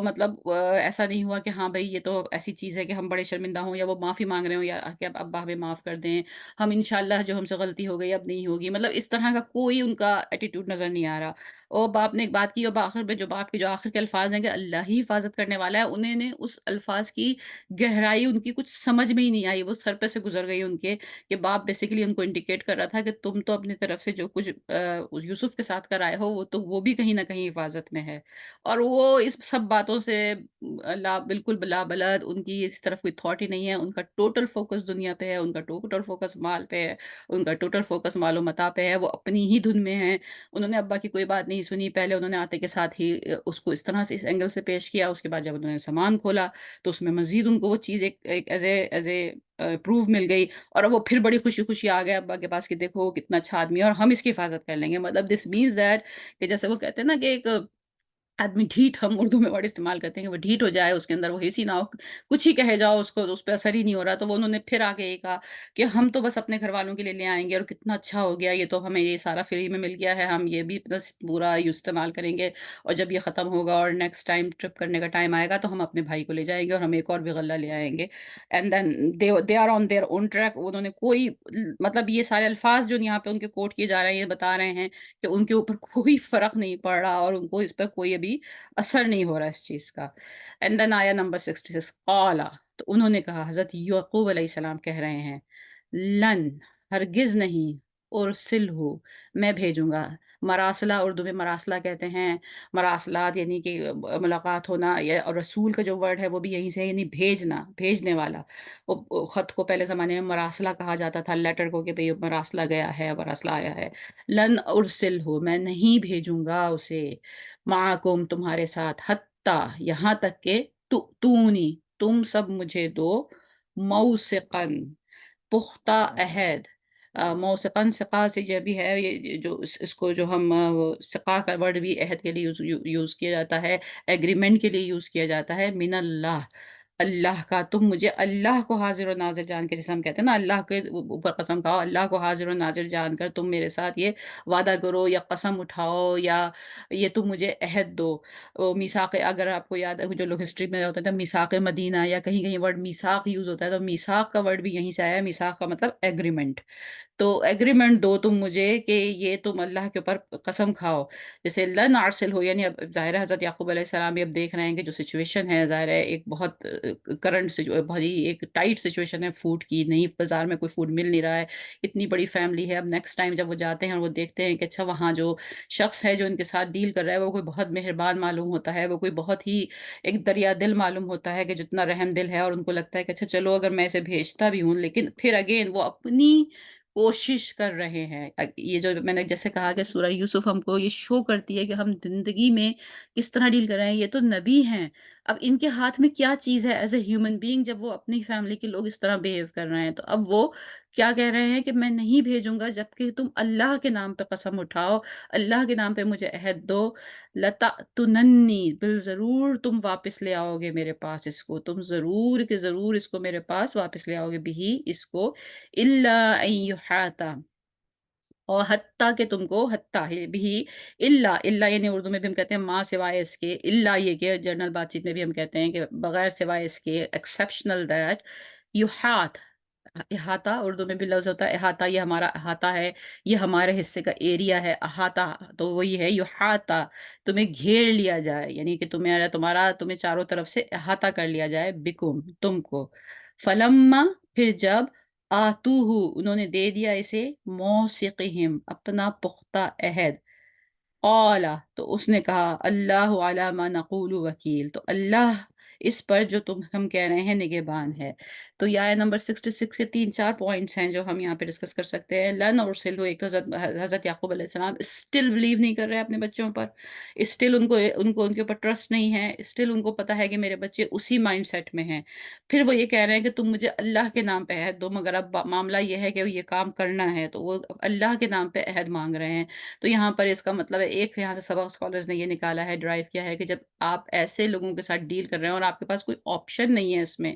S1: مطلب ایسا نہیں ہوا کہ ہاں بھائی یہ تو ایسی چیز ہے کہ ہم بڑے شرمندہ ہوں یا وہ معافی مانگ رہے ہوں یا کہ اب ابا ہمیں معاف کر دیں، ہم انشاءاللہ جو ہم سے غلطی ہو گئی اب نہیں ہوگی. مطلب اس طرح کا کوئی ان کا ایٹیٹیوڈ نظر نہیں آ رہا. اور باپ نے ایک بات کی اور آخر میں جو باپ کے جو آخر کے الفاظ ہیں کہ اللہ ہی حفاظت کرنے والا ہے، انہیں نے اس الفاظ کی گہرائی ان کی کچھ سمجھ میں ہی نہیں آئی. وہ سر پہ سے گزر گئی ان کے کہ باپ بیسیکلی ان کو انڈیکیٹ کر رہا تھا کہ تم تو اپنی طرف سے جو کچھ یوسف کے ساتھ کرائے ہو وہ بھی کہیں نہ کہیں حفاظت میں ہے. اور وہ اس سب باتوں سے بالکل بلا بلد، ان کی اس طرف کوئی تھاٹ ہی نہیں ہے. ان کا ٹوٹل فوکس دنیا پہ ہے، ان کا ٹوٹل فوکس مال پہ ہے، ان کا ٹوٹل فوکس مال و متاع پہ ہے. وہ اپنی ہی دھن میں ہیں. انہوں نے ابا کی کوئی بات نہیں نہیں سنی، پہلے انہوں نے آتے کے ساتھ ہی اس کو اس طرح سے اس اینگل سے پیش کیا، اس کے بعد جب انہوں نے سامان کھولا تو اس میں مزید ان کو وہ چیز ایک ایز اے پروف مل گئی، اور اب وہ پھر بڑی خوشی آ گئے ابا کے پاس کہ دیکھو وہ کتنا اچھا آدمی ہے اور ہم اس کی حفاظت کر لیں گے، مطلب دس مینس دیٹ کہ جیسے وہ کہتے ہیں نا کہ ایک آدمی ڈھیٹ، ہم اردو میں ورڈ استعمال کرتے ہیں کہ وہ ڈھیٹ ہو جائے، اس کے اندر وہ حسی نہ ہو، کچھ ہی کہے جاؤ اس کو اس پہ اثر ہی نہیں ہو رہا، تو وہ انہوں نے پھر آگے یہ کہا کہ ہم تو بس اپنے گھر والوں کے لیے لے آئیں گے اور کتنا اچھا ہو گیا، یہ تو ہمیں یہ سارا فری میں مل گیا ہے، ہم یہ بھی بس پورا استعمال کریں گے، اور جب یہ ختم ہوگا اور نیکسٹ ٹائم ٹرپ کرنے کا ٹائم آئے گا تو ہم اپنے بھائی کو لے جائیں گے اور ہم ایک اور بھی غلہ لے آئیں گے، and then they are on their own track, انہوں نے کوئی مطلب یہ سارے الفاظ جو یہاں پہ ان کے کوٹ کیے جا رہے ہیں یہ بتا رہے ہیں کہ ان کے اوپر کوئی فرق نہیں پڑ رہا اور ان کو اس پہ کوئی ابھی اثر نہیں ہو رہا اس چیز کا. اینڈ دین آیا نمبر 66 قالا، تو انہوں نے کہا، حضرت یعقوب علیہ السلام کہہ رہے ہیں، لن، ہرگز نہیں، ارسل ہو، میں بھیجوں گا. مراسلہ اردو میں مراسلہ کہتے ہیں، مراسلات یعنی کہ ملاقات ہونا، اور رسول کا جو ورڈ ہے وہ بھی یہیں سے ہے، یعنی بھیجنا، بھیجنے والا. خط کو پہلے زمانے میں مراسلہ کہا جاتا تھا، لیٹر کو کہ بھئی مراسلہ گیا ہے، مراسلہ آیا ہے. لن ارسل ہو، میں نہیں بھیجوں گا اسے، معکم، تمہارے ساتھ، حتیٰ، یہاں تک کہ تونی، تم سب مجھے دو، موثقاً، پختہ عہد. موثقاً سقا سے یہ بھی ہے، یہ جو اس کو جو ہم سقا کا ورڈ بھی عہد کے لیے یوز کیا جاتا ہے، ایگریمنٹ کے لیے یوز کیا جاتا ہے، من اللہ، اللہ کا. تم مجھے اللہ کو حاضر و ناظر جان کے، جیسے ہم کہتے ہیں نا اللہ کے اوپر قسم کھاؤ، اللہ کو حاضر و ناظر جان کر تم میرے ساتھ یہ وعدہ کرو یا قسم اٹھاؤ یا یہ تم مجھے عہد دو. میثاق، اگر آپ کو یاد ہے جو لوگ ہسٹری میں ہوتا ہے میثاق مدینہ یا کہیں کہیں ورڈ میثاق یوز ہوتا ہے، تو میثاق کا ورڈ بھی یہیں سے آیا ہے، میثاق کا مطلب ایگریمنٹ. تو ایگریمنٹ دو تم مجھے کہ یہ تم اللہ کے اوپر قسم کھاؤ. جیسے لن ارسل ہو، یعنی اب ظاہر ہے حضرت یعقوب علیہ السلام بھی اب دیکھ رہے ہیں کہ جو سچویشن ہے ظاہر ہے ایک بہت کرنٹ، بہت ہی ایک ٹائٹ سچویشن ہے فوڈ کی، نہیں بازار میں کوئی فوڈ مل نہیں رہا ہے، اتنی بڑی فیملی ہے. اب نیکسٹ ٹائم جب وہ جاتے ہیں اور وہ دیکھتے ہیں کہ اچھا وہاں جو شخص ہے جو ان کے ساتھ ڈیل کر رہا ہے وہ کوئی بہت مہربان معلوم ہوتا ہے، وہ کوئی بہت ہی ایک دریا دل معلوم ہوتا ہے کہ جتنا رحم دل ہے، اور ان کو لگتا ہے کہ اچھا چلو اگر میں اسے بھیجتا بھی ہوں، لیکن پھر اگین وہ اپنی کوشش کر رہے ہیں. یہ جو میں نے جیسے کہا کہ سورہ یوسف ہم کو یہ شو کرتی ہے کہ ہم زندگی میں کس طرح ڈیل کر رہے ہیں. یہ تو نبی ہیں، اب ان کے ہاتھ میں کیا چیز ہے ایز اے ہیومن بینگ جب وہ اپنی فیملی کے لوگ اس طرح بیہیو کر رہے ہیں. تو اب وہ کیا کہہ رہے ہیں کہ میں نہیں بھیجوں گا جب کہ تم اللہ کے نام پہ قسم اٹھاؤ، اللہ کے نام پہ مجھے عہد دو. لَتَأْتُنَنِّي، بالضرور تم واپس لے آؤ گے میرے پاس اس کو، تم ضرور کہ ضرور اس کو میرے پاس واپس لے آؤ گے، بھی اس کو، إِلَّا أَن يُحَاطَ، اور حتیٰ کہ تم کو، حتیٰ بھی، اللہ یعنی اردو میں بھی ہم کہتے ہیں ماں سوائے اس کے، اللہ یہ کہ جنرل بات چیت میں بھی ہم کہتے ہیں کہ بغیر سوائے اس کے، ایکسیپشنل دیٹ، یحاط، احاطہ اردو میں بھی لفظ ہوتا ہے احاطہ، یہ ہمارا احاطہ ہے، یہ ہمارے حصے کا ایریا ہے. احاطہ تو وہی ہے یحاطہ، تمہیں گھیر لیا جائے، یعنی کہ تمہیں چاروں طرف سے احاطہ کر لیا جائے، بکم، تم کو. فلما، پھر جب، آتوہ، انہوں نے دے دیا اسے، موثقہم، اپنا پختہ عہد. قال، تو اس نے کہا، اللہ علی ما نقول وکیل، تو اللہ اس پر جو ہم کہہ رہے ہیں نگہبان ہے. تو یہ آیت نمبر 66 کے 3-4 پوائنٹس ہیں جو ہم یہاں پہ ڈسکس کر سکتے ہیں. لن ارسل ہو، ایک تو حضرت یعقوب علیہ السلام اسٹل بلیو نہیں کر رہے اپنے بچوں پر، اسٹل ان کے اوپر ٹرسٹ نہیں ہے، اسٹل ان کو پتا ہے کہ میرے بچے اسی مائنڈ سیٹ میں ہیں. پھر وہ یہ کہہ رہے ہیں کہ تم مجھے اللہ کے نام پہ عہد دو، مگر اب معاملہ یہ ہے کہ یہ کام کرنا ہے، تو وہ اللہ کے نام پہ عہد مانگ رہے ہیں. تو یہاں پر اس کا مطلب ہے، ایک یہاں سے سبق اسکالرز نے یہ نکالا ہے، ڈرائیو کیا ہے کہ جب آپ ایسے لوگوں کے ساتھ ڈیل کر رہے ہیں اور آپ کے پاس کوئی آپشن نہیں ہے اس میں،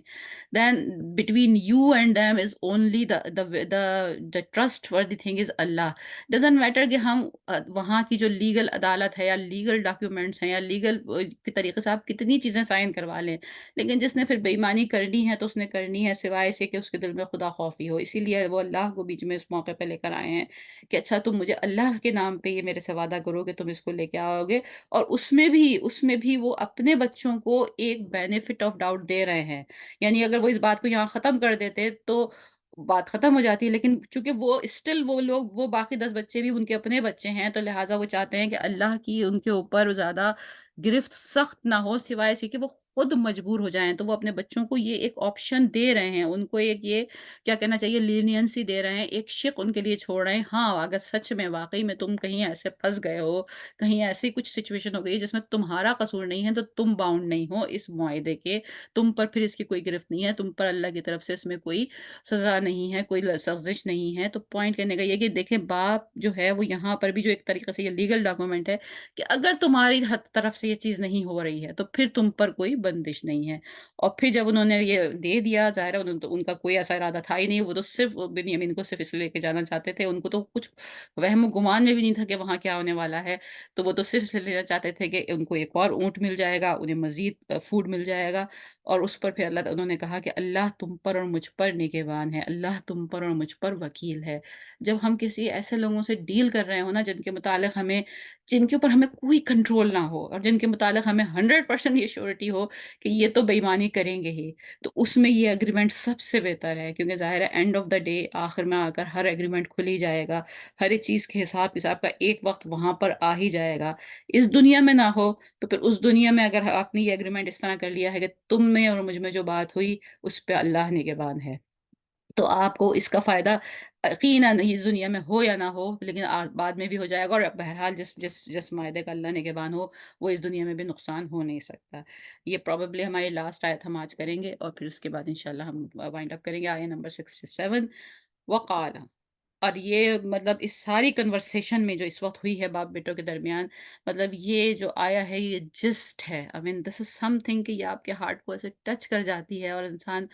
S1: then between you and them is only the trustworthy thing is Allah. Doesn't matter کہ ہم وہاں کی جو لیگل عدالت ہے یا لیگل ڈاکیومنٹس ہیں یا لیگل کے طریقے سے آپ کتنی چیزیں سائن کروا لیں، لیکن جس نے پھر بے ایمانی کرنی ہے تو اس نے کرنی ہے سوائے سے کہ اس کے دل میں خدا خوفی ہو. اسی لیے وہ اللہ کو بیچ میں اس موقع پہ لے کر آئے ہیں کہ اچھا تم مجھے اللہ کے نام پہ یہ میرے سے وعدہ کرو کہ تم اس کو لے کے آؤ گے. اور اس میں بھی وہ اپنے بچوں کو ایک بینیفٹ آف ڈاؤٹ دے رہے ہیں. یعنی اگر وہ اس بات کو یہاں ختم کر دیتے تو بات ختم ہو جاتی ہے، لیکن چونکہ وہ اسٹل وہ لوگ، وہ باقی 10 بچے بھی ان کے اپنے بچے ہیں، تو لہٰذا وہ چاہتے ہیں کہ اللہ کی ان کے اوپر زیادہ گرفت سخت نہ ہو، سوائے سے کہ وہ خود مجبور ہو جائیں، تو وہ اپنے بچوں کو یہ ایک آپشن دے رہے ہیں، ان کو ایک یہ کیا کہنا چاہیے لینینسی دے رہے ہیں، ایک شِق ان کے لیے چھوڑ رہے ہیں۔ ہاں، اگر سچ میں واقعی میں تم کہیں ایسے پھنس گئے ہو، کہیں ایسی کچھ سچویشن ہو گئی جس میں تمہارا قصور نہیں ہے، تو تم باؤنڈ نہیں ہو اس معاہدے کے، تم پر پھر اس کی کوئی گرفت نہیں ہے، تم پر اللہ کی طرف سے اس میں کوئی سزا نہیں ہے، کوئی سرزش نہیں ہے۔ تو پوائنٹ کہنے کا یہ ہے کہ دیکھیں باپ جو ہے وہ یہاں پر بھی جو ایک طریقے سے یہ لیگل ڈاکومنٹ ہے کہ اگر تمہاری طرف سے یہ چیز نہیں ہو رہی ہے تو پھر تم پر کوئی بندش نہیں ہے۔ اور پھر جب انہوں نے یہ دے دیا، ظاہر ہے ان کا کوئی ایسا ارادہ تھا ہی نہیں، وہ تو صرف بنیامین کو صرف اس لیے لے کے جانا چاہتے تھے، ان کو تو کچھ وہم و گمان میں بھی نہیں تھا کہ وہاں کیا ہونے والا ہے، تو وہ تو صرف اس لیے لینا چاہتے تھے کہ ان کو ایک اور اونٹ مل جائے گا، انہیں مزید فوڈ مل جائے گا، اور اس پر پھر انہوں نے کہا کہ اللہ تم پر اور مجھ پر نگہبان ہے، اللہ تم پر اور مجھ پر وکیل ہے۔ جب ہم کسی ایسے لوگوں سے ڈیل کر رہے ہوں نا جن کے اوپر ہمیں کوئی کنٹرول نہ ہو اور جن کے متعلق ہمیں 100% یہ شیورٹی ہو کہ یہ تو بے ایمانی کریں گے ہی، تو اس میں یہ ایگریمنٹ سب سے بہتر ہے، کیونکہ ظاہر ہے اینڈ آف دا ڈے آخر میں آ کر ہر ایگریمنٹ کھل ہی جائے گا، ہر ایک چیز کے حساب کتاب کا ایک وقت وہاں پر آ ہی جائے گا۔ اس دنیا میں نہ ہو تو پھر اس دنیا میں اگر آپ نے یہ ایگریمنٹ اس طرح کر لیا ہے کہ تم میں اور مجھ میں جو بات ہوئی اس پہ اللہ نگہبان ہے، تو آپ کو اس کا فائدہ یقیناً اس دنیا میں ہو یا نہ ہو، لیکن بعد میں بھی ہو جائے گا، اور بہرحال جس معاہدے کا اللہ نگہبان ہو وہ اس دنیا میں بھی نقصان ہو نہیں سکتا۔ یہ پروبیبلی ہماری لاسٹ آیت ہم آج کریں گے، اور پھر اس کے بعد انشاءاللہ ہم وائنڈ اپ کریں گے آیت نمبر 67 وقال۔ اور یہ مطلب اس ساری کنورسیشن میں جو اس وقت ہوئی ہے باپ بیٹوں کے درمیان، مطلب یہ جو آیا ہے یہ جسٹ ہے، آئی مین دس از سم تھنگ کہ یہ آپ کے ہارٹ کو ایسے ٹچ کر جاتی ہے، اور انسان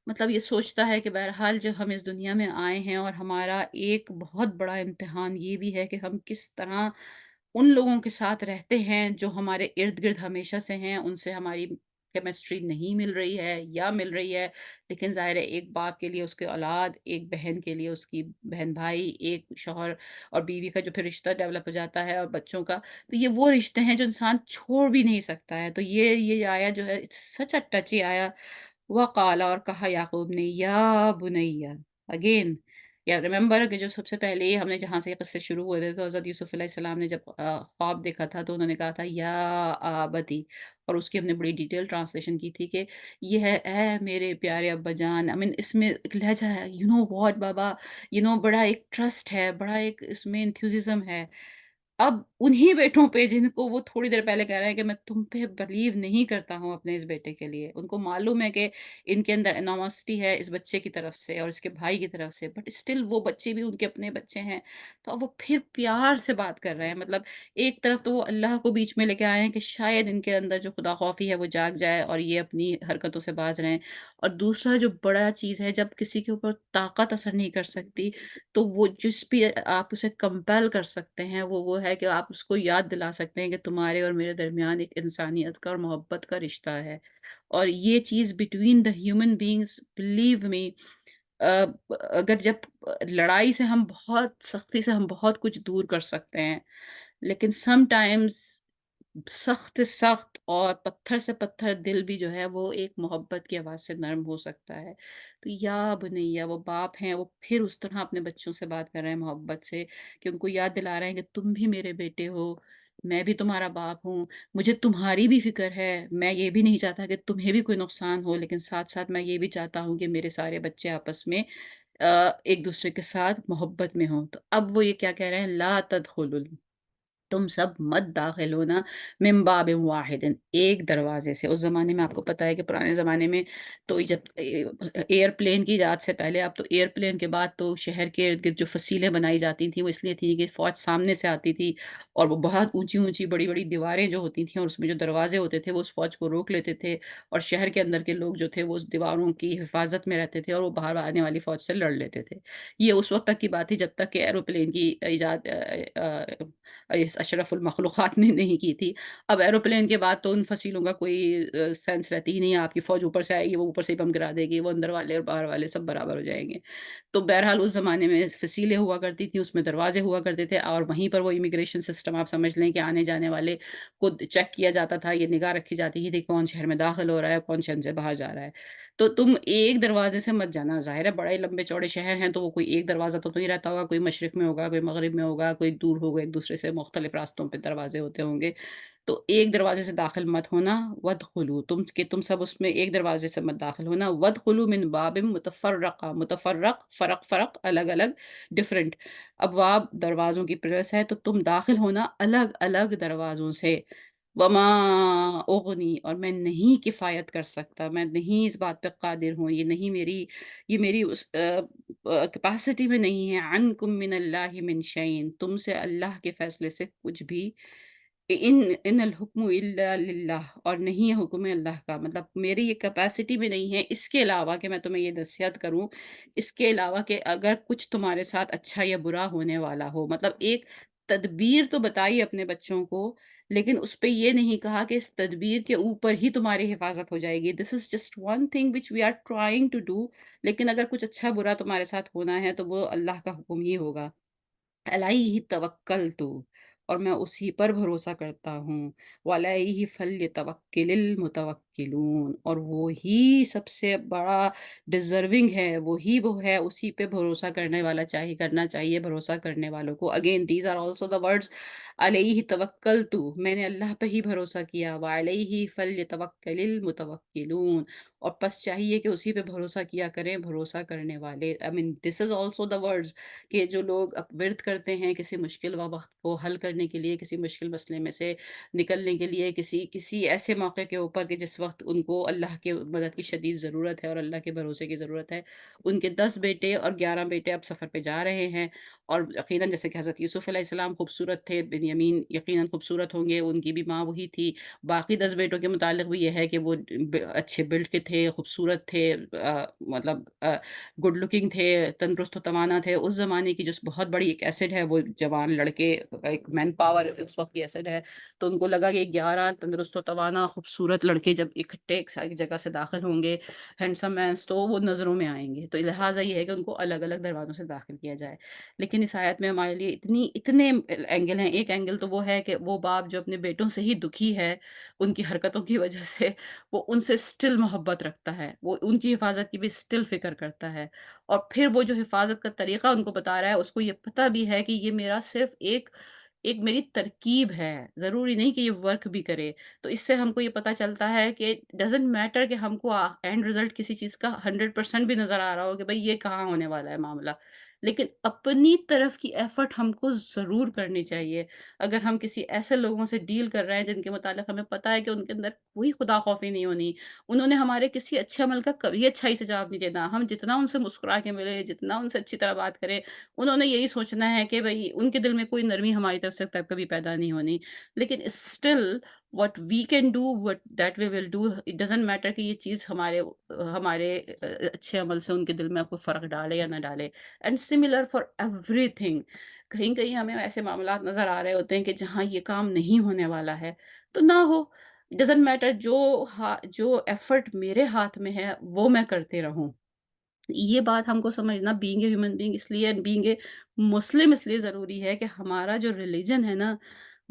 S1: مطلب یہ سوچتا ہے کہ بہرحال جو ہم اس دنیا میں آئے ہیں اور ہمارا ایک بہت بڑا امتحان یہ بھی ہے کہ ہم کس طرح ان لوگوں کے ساتھ رہتے ہیں جو ہمارے ارد گرد ہمیشہ سے ہیں، ان سے ہماری کیمسٹری نہیں مل رہی ہے یا مل رہی ہے، لیکن ظاہر ہے ایک باپ کے لیے اس کے اولاد، ایک بہن کے لیے اس کی بہن بھائی، ایک شوہر اور بیوی کا جو پھر رشتہ ڈیولپ ہو جاتا ہے اور بچوں کا، تو یہ وہ رشتے ہیں جو انسان چھوڑ بھی نہیں سکتا ہے۔ تو یہ آیا جو ہے سچ اے ٹچی آیا، وقال اور کہا یعقوب نے یا بنیا، اگین یا ریمبر کہ جو سب سے پہلے ہم نے جہاں سے یہ قصے شروع ہوئے تھے تو حضرت یوسف علیہ السلام نے جب خواب دیکھا تھا تو انہوں نے کہا تھا یا آبتی، اور اس کی ہم نے بڑی ڈیٹیل ٹرانسلیشن کی تھی کہ یہ ہے اے میرے پیارے ابا جان، I mean اس میں ایک لہجہ ہے، یو نو واٹ بابا، بڑا ایک ٹرسٹ ہے، بڑا ایک اس میں انتھوززم ہے۔ اب انہی بیٹوں پہ جن کو وہ تھوڑی دیر پہلے کہہ رہے ہیں کہ میں تم پہ بلیو نہیں کرتا ہوں اپنے اس بیٹے کے لیے، ان کو معلوم ہے کہ ان کے اندر انوسٹی ہے اس بچے کی طرف سے اور اس کے بھائی کی طرف سے، بٹ اسٹل وہ بچے بھی ان کے اپنے بچے ہیں، تو اب وہ پھر پیار سے بات کر رہے ہیں، مطلب ایک طرف تو وہ اللہ کو بیچ میں لے کے آئے ہیں کہ شاید ان کے اندر جو خدا خوفی ہے وہ جاگ جائے اور یہ اپنی حرکتوں سے باز رہیں، اور دوسرا جو بڑا چیز ہے جب کسی کے اوپر طاقت اثر نہیں کر سکتی تو وہ جس بھی آپ اسے کمپیل کر سکتے ہیں وہ ہے کہ آپ اس کو یاد دلا سکتے ہیں کہ تمہارے اور میرے درمیان ایک انسانیت کا اور محبت کا رشتہ ہے، اور یہ چیز between the human beings believe me, اگر جب لڑائی سے ہم بہت سختی سے ہم بہت کچھ دور کر سکتے ہیں، لیکن سم ٹائمز سخت سے سخت اور پتھر سے پتھر دل بھی جو ہے وہ ایک محبت کی آواز سے نرم ہو سکتا ہے۔ تو یا بنیا، وہ باپ ہیں وہ پھر اس طرح اپنے بچوں سے بات کر رہے ہیں محبت سے کہ ان کو یاد دلا رہے ہیں کہ تم بھی میرے بیٹے ہو، میں بھی تمہارا باپ ہوں، مجھے تمہاری بھی فکر ہے، میں یہ بھی نہیں چاہتا کہ تمہیں بھی کوئی نقصان ہو، لیکن ساتھ ساتھ میں یہ بھی چاہتا ہوں کہ میرے سارے بچے آپس میں ایک دوسرے کے ساتھ محبت میں ہوں۔ تو اب وہ یہ کیا کہہ رہے ہیں، لا تدخلوا، تم سب مت داخل ہونا من باب واحد، ایک دروازے سے۔ اس زمانے میں آپ کو پتا ہے کہ پرانے زمانے میں تو جب ایئر پلین کی ایجاد سے پہلے، اب تو ایئر پلین کے بعد تو شہر کے ارد گرد جو فصیلیں بنائی جاتی تھیں وہ اس لیے تھی کہ فوج سامنے سے آتی تھی اور وہ بہت اونچی اونچی بڑی بڑی دیواریں جو ہوتی تھیں اور اس میں جو دروازے ہوتے تھے وہ اس فوج کو روک لیتے تھے، اور شہر کے اندر کے لوگ جو تھے وہ اس دیواروں کی حفاظت میں رہتے تھے اور وہ باہر آنے والی فوج سے لڑ لیتے تھے۔ یہ اس وقت تک کی بات تھی جب تک کہ ایروپلین کی ایجاد اس اشرف المخلوقات نے نہیں کی تھی۔ اب ایروپلین کے بعد تو ان فصیلوں کا کوئی سینس رہتی ہی نہیں ہے، آپ کی فوج اوپر سے آئے گی وہ اوپر سے ہی بم گرا دے گی، وہ اندر والے اور باہر والے سب برابر ہو جائیں گے۔ تو بہرحال اس زمانے میں فصیلیں ہوا کرتی تھیں، اس میں دروازے ہوا کرتے تھے، اور وہیں پر وہ امیگریشن سسٹم آپ سمجھ لیں کہ آنے جانے والے کو چیک کیا جاتا تھا، یہ نگاہ رکھی جاتی تھی کون شہر میں داخل ہو رہا ہے کون شہر سے باہر جا رہا ہے۔ تو تم ایک دروازے سے مت جانا، ظاہر ہے بڑے لمبے چوڑے شہر ہیں تو وہ کوئی ایک دروازہ تو نہیں رہتا ہوگا، کوئی مشرق میں ہوگا، کوئی مغرب میں ہوگا، کوئی دور ہوگا، ایک دوسرے سے مختلف راستوں پہ دروازے ہوتے ہوں گے۔ تو ایک دروازے سے داخل مت ہونا، وادخلوا تم سب اس میں ایک دروازے سے مت داخل ہونا، وادخلوا من باب متفرقہ، متفرق فرق فرق الگ الگ ڈفرنٹ، ابواب دروازوں کی پریس ہے تو تم داخل ہونا الگ الگ دروازوں سے، وما اغنی اور میں نہیں کفایت کر سکتا، میں نہیں اس بات پہ قادر ہوں، یہ میری اس کیپیسٹی میں نہیں ہے، عنکم من اللہ من شیء تم سے اللہ کے فیصلے سے کچھ بھی، ان الحکم الا للہ اور نہیں ہے حکم اللہ کا، مطلب میری یہ کیپیسٹی میں نہیں ہے اس کے علاوہ کہ میں تمہیں یہ نصیحت کروں، اس کے علاوہ کہ اگر کچھ تمہارے ساتھ اچھا یا برا ہونے والا ہو، مطلب ایک تدبیر تو بتائی اپنے بچوں کو، لیکن اس پہ یہ نہیں کہا کہ اس تدبیر کے اوپر ہی تمہاری حفاظت ہو جائے گی، this is just one thing which we are trying to do, لیکن اگر کچھ اچھا برا تمہارے ساتھ ہونا ہے تو وہ اللہ کا حکم ہی ہوگا، علیہ توکلت اور میں اسی پر بھروسہ کرتا ہوں، وعلیہ فلیتوکل المتوکلون اور وہی سب سے بڑا ڈیزرونگ ہے، وہی وہ ہے، اسی پہ بھروسہ کرنے والا چاہیے، کرنا چاہیے بھروسہ کرنے والوں کو، again these are also the words, علیہ توکلت میں نے اللہ پہ ہی بھروسہ کیا، وعلیہ فلیتوکل المتوکلون اور پس چاہیے کہ اسی پہ بھروسہ کیا کریں بھروسہ کرنے والے، I mean this is also the words کہ جو لوگ ورد کرتے ہیں کسی مشکل وقت کو حل کرنے کے لیے، کسی مشکل مسئلے میں سے نکلنے کے لیے، کسی ایسے موقع کے اوپر کہ جس وقت ان کو اللہ کے مدد کی شدید ضرورت ہے اور اللہ کے بھروسے کی ضرورت ہے، ان کے 10 بیٹے اور 11 بیٹے اب سفر پہ جا رہے ہیں، اور یقیناً جیسے کہ حضرت یوسف علیہ السلام خوبصورت تھے، بنیامین یقیناً خوبصورت ہوں گے، ان کی بھی ماں وہی تھی، باقی 10 بیٹوں کے متعلق بھی یہ ہے کہ وہ اچھے بلڈ کے تھے، خوبصورت تھے، مطلب گڈ لکنگ تھے، تندرست و توانا تھے، اس زمانے کی جو بہت بڑی ایک ایسڈ ہے وہ جوان لڑکے، ایک مین پاور اس وقت کی ایسڈ ہے، تو ان کو لگا کہ 11 تندرست و توانا خوبصورت لڑکے جب اکٹھے ایک جگہ سے داخل ہوں گے، ہینڈسم مینس، تو وہ نظروں میں آئیں گے، تو لہٰذا یہ ہے کہ ان کو الگ الگ دروازوں سے داخل کیا جائے، لیکن اس آیت میں ہمارے لیے اتنے اینگل ہیں، ایک اینگل تو وہ ہے کہ وہ باپ جو اپنے بیٹوں سے ہی دکھی ہے ان کی حرکتوں کی وجہ سے، وہ ان سے اسٹل محبت رکھتا ہے، وہ ان کی حفاظت کی بھی اسٹل فکر کرتا ہے، اور پھر وہ جو حفاظت کا طریقہ ان کو بتا رہا ہے اس کو یہ پتہ بھی ہے کہ یہ میرا صرف ایک میری ترکیب ہے، ضروری نہیں کہ یہ ورک بھی کرے، تو اس سے ہم کو یہ پتہ چلتا ہے کہ ڈزنٹ میٹر کہ ہم کو اینڈ رزلٹ کسی چیز کا 100% بھی نظر آ رہا ہو کہ بھئی یہ کہاں ہونے والا ہے معاملہ، لیکن اپنی طرف کی ایفرٹ ہم کو ضرور کرنی چاہیے، اگر ہم کسی ایسے لوگوں سے ڈیل کر رہے ہیں جن کے متعلق ہمیں پتہ ہے کہ ان کے اندر کوئی خدا خوفی نہیں ہونی، انہوں نے ہمارے کسی اچھے عمل کا کبھی اچھائی سے جواب نہیں دینا، ہم جتنا ان سے مسکرا کے ملے، جتنا ان سے اچھی طرح بات کریں، انہوں نے یہی سوچنا ہے کہ بھئی ان کے دل میں کوئی نرمی ہماری طرف سے کبھی پیدا نہیں ہونی، لیکن still what we can do what that we will do it doesn't matter کہ یہ چیز ہمارے اچھے عمل سے ان کے دل میں کوئی فرق ڈالے یا نہ ڈالے، and similar for every thing, کہیں کہیں ہمیں ایسے معاملات نظر آ رہے ہوتے ہیں کہ جہاں یہ کام نہیں ہونے والا ہے تو نہ ہو، ڈزنٹ میٹر، جو ایفرٹ میرے ہاتھ میں ہے وہ میں کرتے رہوں، یہ بات ہم کو سمجھنا بینگ اے ہیومن بینگ اس لیے، بینگ اے مسلم اس لیے ضروری ہے کہ ہمارا جو ریلیجن ہے نا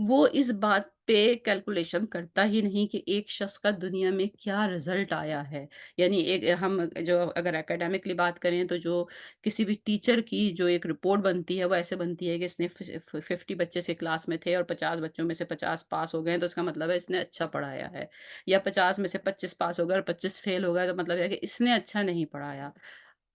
S1: وہ اس بات پہ کیلکولیشن کرتا ہی نہیں کہ ایک شخص کا دنیا میں کیا رزلٹ آیا ہے، یعنی ہم جو اگر اکیڈیمکلی بات کریں تو جو کسی بھی ٹیچر کی جو ایک رپورٹ بنتی ہے وہ ایسے بنتی ہے کہ اس نے 50 بچے سے کلاس میں تھے اور 50 بچوں میں سے 50 پاس ہو گئے تو اس کا مطلب ہے اس نے اچھا پڑھایا ہے، یا 50 میں سے 25 پاس ہو گئے اور 25 فیل ہو گئے تو مطلب ہے کہ اس نے اچھا نہیں پڑھایا،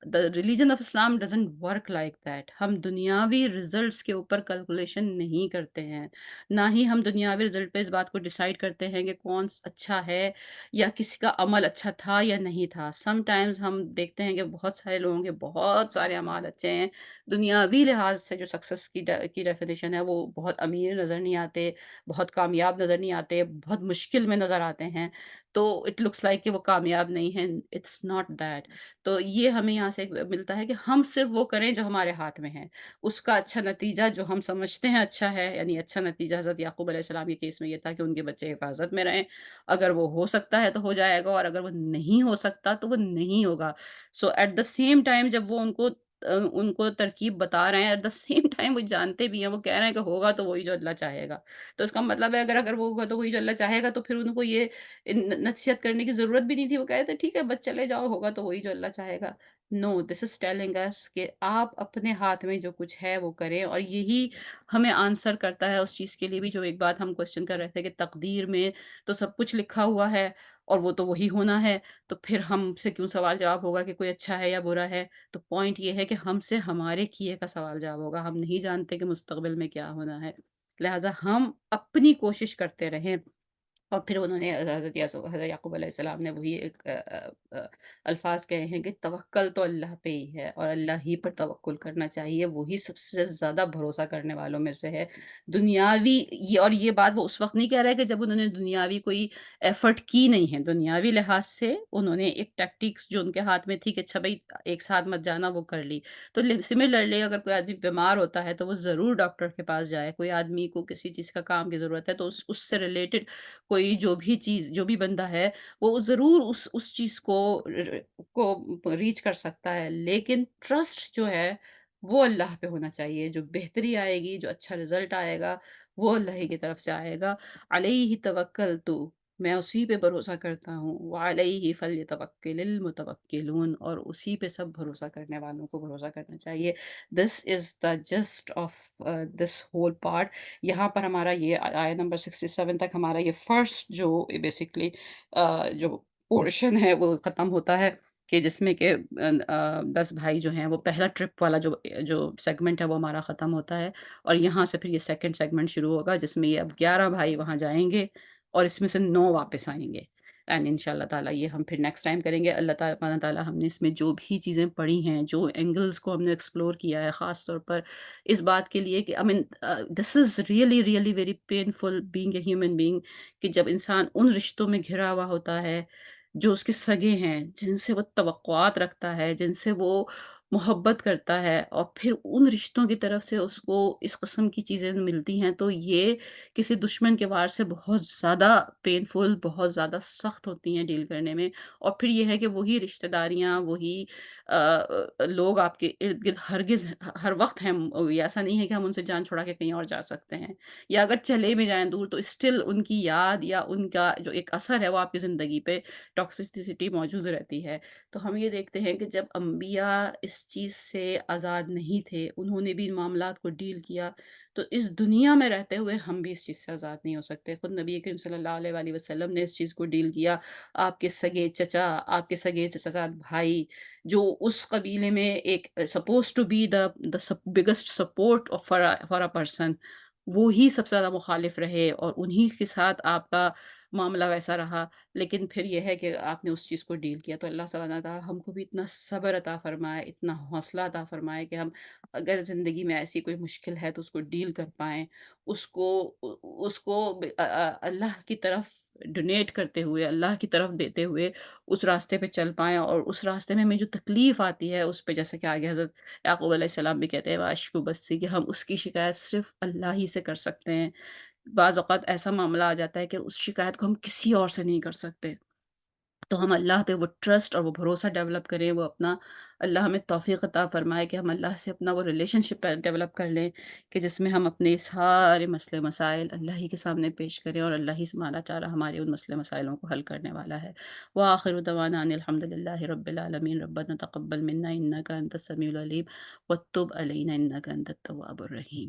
S1: the religion of Islam doesn't work like that، ہم دنیاوی ریزلٹس کے اوپر کیلکولیشن نہیں کرتے ہیں، نہ ہی ہم دنیاوی رزلٹ پہ اس بات کو ڈیسائیڈ کرتے ہیں کہ کون اچھا ہے یا کسی کا عمل اچھا تھا یا نہیں تھا، سم ٹائمز ہم دیکھتے ہیں کہ بہت سارے لوگوں کے بہت سارے اعمال اچھے ہیں، دنیاوی لحاظ سے جو سکسس کی ڈیفینیشن ہے وہ بہت امیر نظر نہیں آتے، بہت کامیاب نظر نہیں آتے، بہت مشکل میں نظر آتے ہیں، تو اٹ لکس لائک کہ وہ کامیاب نہیں ہیں، اٹس ناٹ دیٹ، تو یہ ہمیں یہاں سے ملتا ہے کہ ہم صرف وہ کریں جو ہمارے ہاتھ میں ہے، اس کا اچھا نتیجہ جو ہم سمجھتے ہیں اچھا ہے، یعنی اچھا نتیجہ حضرت یعقوب علیہ السلام کے کیس میں یہ تھا کہ ان کے بچے حفاظت میں رہیں، اگر وہ ہو سکتا ہے تو ہو جائے گا اور اگر وہ نہیں ہو سکتا تو وہ نہیں ہوگا، so at the same time جب وہ ان کو ترکیب بتا رہے ہیں، ایٹ دا سیم ٹائم وہ جانتے بھی ہیں، وہ کہہ رہے ہیں کہ ہوگا تو وہی جو اللہ چاہے گا، تو اس کا مطلب ہے اگر وہ ہوگا تو وہی جو اللہ چاہے گا تو پھر ان کو یہ نصیحت کرنے کی ضرورت بھی نہیں تھی، وہ کہتے ٹھیک ہے بس چلے جاؤ، ہوگا تو وہی جو اللہ چاہے گا، no, this is telling us कि आप अपने हाथ में जो कुछ है वो करें, और यही हमें आंसर करता है उस चीज़ के लिए भी जो एक बात हम क्वेश्चन कर रहे थे कि तकदीर में तो सब कुछ लिखा हुआ है और वो तो वही होना है, तो फिर हमसे क्यों सवाल-जवाब होगा कि कोई अच्छा है या बुरा है? तो पॉइंट ये है कि हमसे हमारे किए का सवाल-जवाब होगा। हम नहीं जानते कि मुस्तक़बिल में क्या होना है। लिहाज़ा हम अपनी कोशिश करते रहें। और फिर उन्होंने हज़रत याकूब अलैहिस्सलाम ने वही एक अल्फ़ाज़ कहे हैं कि तवक्कल तो अल्लाह पे ही है और अल्लाह ही पर तवक्कुल करना चाहिए, वही सबसे ज़्यादा भरोसा करने वालों में से है। दुनियावी ये बात वो उस वक़्त नहीं कह रहे कि जब उन्होंने दुनियावी कोई एफ़र्ट की नहीं है, दुनियावी लिहाज़ से उन्होंने एक टैक्टिक्स जो उनके हाथ में थी कि अच्छा भई एक साथ मत जाना, वो कर ली। तो सिमिलरली अगर कोई आदमी बीमार होता है तो वो ज़रूर डॉक्टर के पास जाए, कोई आदमी को किसी चीज़ का काम की ज़रूरत है तो उससे रिलेटेड कोई जो भी चीज़ जो भी बंदा है, वो ज़रूर उस चीज़ को रीच कर सकता है। लेकिन ट्रस्ट जो है, वो अल्लाह पे होना चाहिए। जो बेहतरी आएगी, जो अच्छा रिज़ल्ट आएगा, वो अल्लाह ही की तरफ से आएगा। अलैहि तवक्कलतु, मैं उसी पे भरोसा करता हूँ। व अलैहि फल्यतवक्किलिल मुतवक्किलून, और उसी पे सब भरोसा करने वालों को भरोसा करना चाहिए। This is the gist of this whole part. यहाँ पर हमारा ये आयत नंबर 67 तक हमारा ये फर्स्ट जो बेसिकली जो पोर्शन है वो ख़त्म होता है कि जिसमें कि 10 भाई जो हैं वो पहला ट्रिप वाला जो जो सेगमेंट है वो हमारा ख़त्म होता है, और यहाँ से फिर ये सेकंड सेगमेंट शुरू होगा जिसमें ये अब 11 भाई वहाँ जाएँगे और इसमें से 9 वापस आएँगे। एंड इंशाअल्लाह ताला ये हम फिर नेक्स्ट टाइम करेंगे। अल्लाह ताला हमने इसमें जो भी चीज़ें पढ़ी हैं, जो एंगल्स को हमने एक्सप्लोर किया है, ख़ास तौर पर इस बात के लिए कि I mean this is really really very painful being a human being, कि जब इंसान उन रिश्तों में घिरा हुआ होता है जो उसके सगे हैं, जिनसे वो तवक्कुआत रखता है, जिनसे वो मोहब्बत करता है, और फिर उन रिश्तों की तरफ से उसको इस किस्म की चीज़ें मिलती हैं, तो ये किसी दुश्मन के वार से बहुत ज़्यादा पेनफुल, बहुत ज़्यादा सख्त होती हैं डील करने में। और फिर ये है कि वही रिश्तेदारियाँ, वही लोग आपके इर्द-गिर्द हरगिज़ हर वक़्त हैं। ये ऐसा नहीं है कि हम उनसे जान छुड़ा के कहीं और जा सकते हैं, या अगर चले भी जाएँ दूर तो स्टिल उनकी याद या उनका जो एक असर है वो आपकी ज़िंदगी पे टॉक्सिसिटी मौजूद रहती है। तो हम ये देखते हैं कि जब अंबिया इस चीज़ से आज़ाद नहीं थे, उन्होंने भी इन मामलात को डील किया, तो इस दुनिया में रहते हुए हम भी इस चीज़ से आज़ाद नहीं हो सकते। खुद नबी करीम सल्लल्लाहु अलैहि वसल्लम ने इस चीज़ को डील किया। आपके सगे चचा, आपके सगे चचाज़ाद भाई, जो उस कबीले में एक supposed to be the biggest support for a person, वो ही सबसे ज़्यादा मुखालिफ रहे और उन्हीं के साथ आपका मामला वैसा रहा। लेकिन फिर ये है कि आपने उस चीज़ को डील किया, तो अल्लाह सुब्हानहू व तआला हमको भी इतना सब्र अता फ़रमाए, इतना हौसला अता फ़रमाए कि हम अगर ज़िंदगी में ऐसी कोई मुश्किल है तो उसको डील कर पाएँ। उसको उसको अल्लाह की तरफ डोनेट करते हुए, अल्लाह की तरफ देते हुए उस रास्ते पे चल पाएँ, और उस रास्ते में हमें जो तकलीफ़ आती है उस पे, जैसे कि आगे हज़रत याकूब अलैहिस्सलाम भी कहते हैं वाशिकु बस्सी, कि हम उसकी शिकायत सिर्फ़ अल्लाह ही से कर सकते हैं। बाज़ औक़ात ऐसा मामला आ जाता है कि उस शिकायत को हम किसी और से नहीं कर सकते। तो हम अल्लाह पे वो ट्रस्ट और वो भरोसा डेवलप करें, वो अपना अल्लाह हमें तौफ़ीक़ अता फ़रमाए कि हम अल्लाह से अपना वो रिलेशनशिप डेवलप कर लें कि जिसमें हम अपने सारे मसले मसाइल अल्लाह ही के सामने पेश करें, और अल्लाह ही सुब्हाना ताला हमारे उन मसले मसाइलों को हल करने वाला है। व आखिरु दवाना अनिल हम्दुलिल्लाहि रब्बिल आलमीन, रब्बना तक़ब्बल मिन्ना इन्नका अंतस समीउल अलीम व तुब अलैना इन्नका अंतत तव्वाबुर रहीम।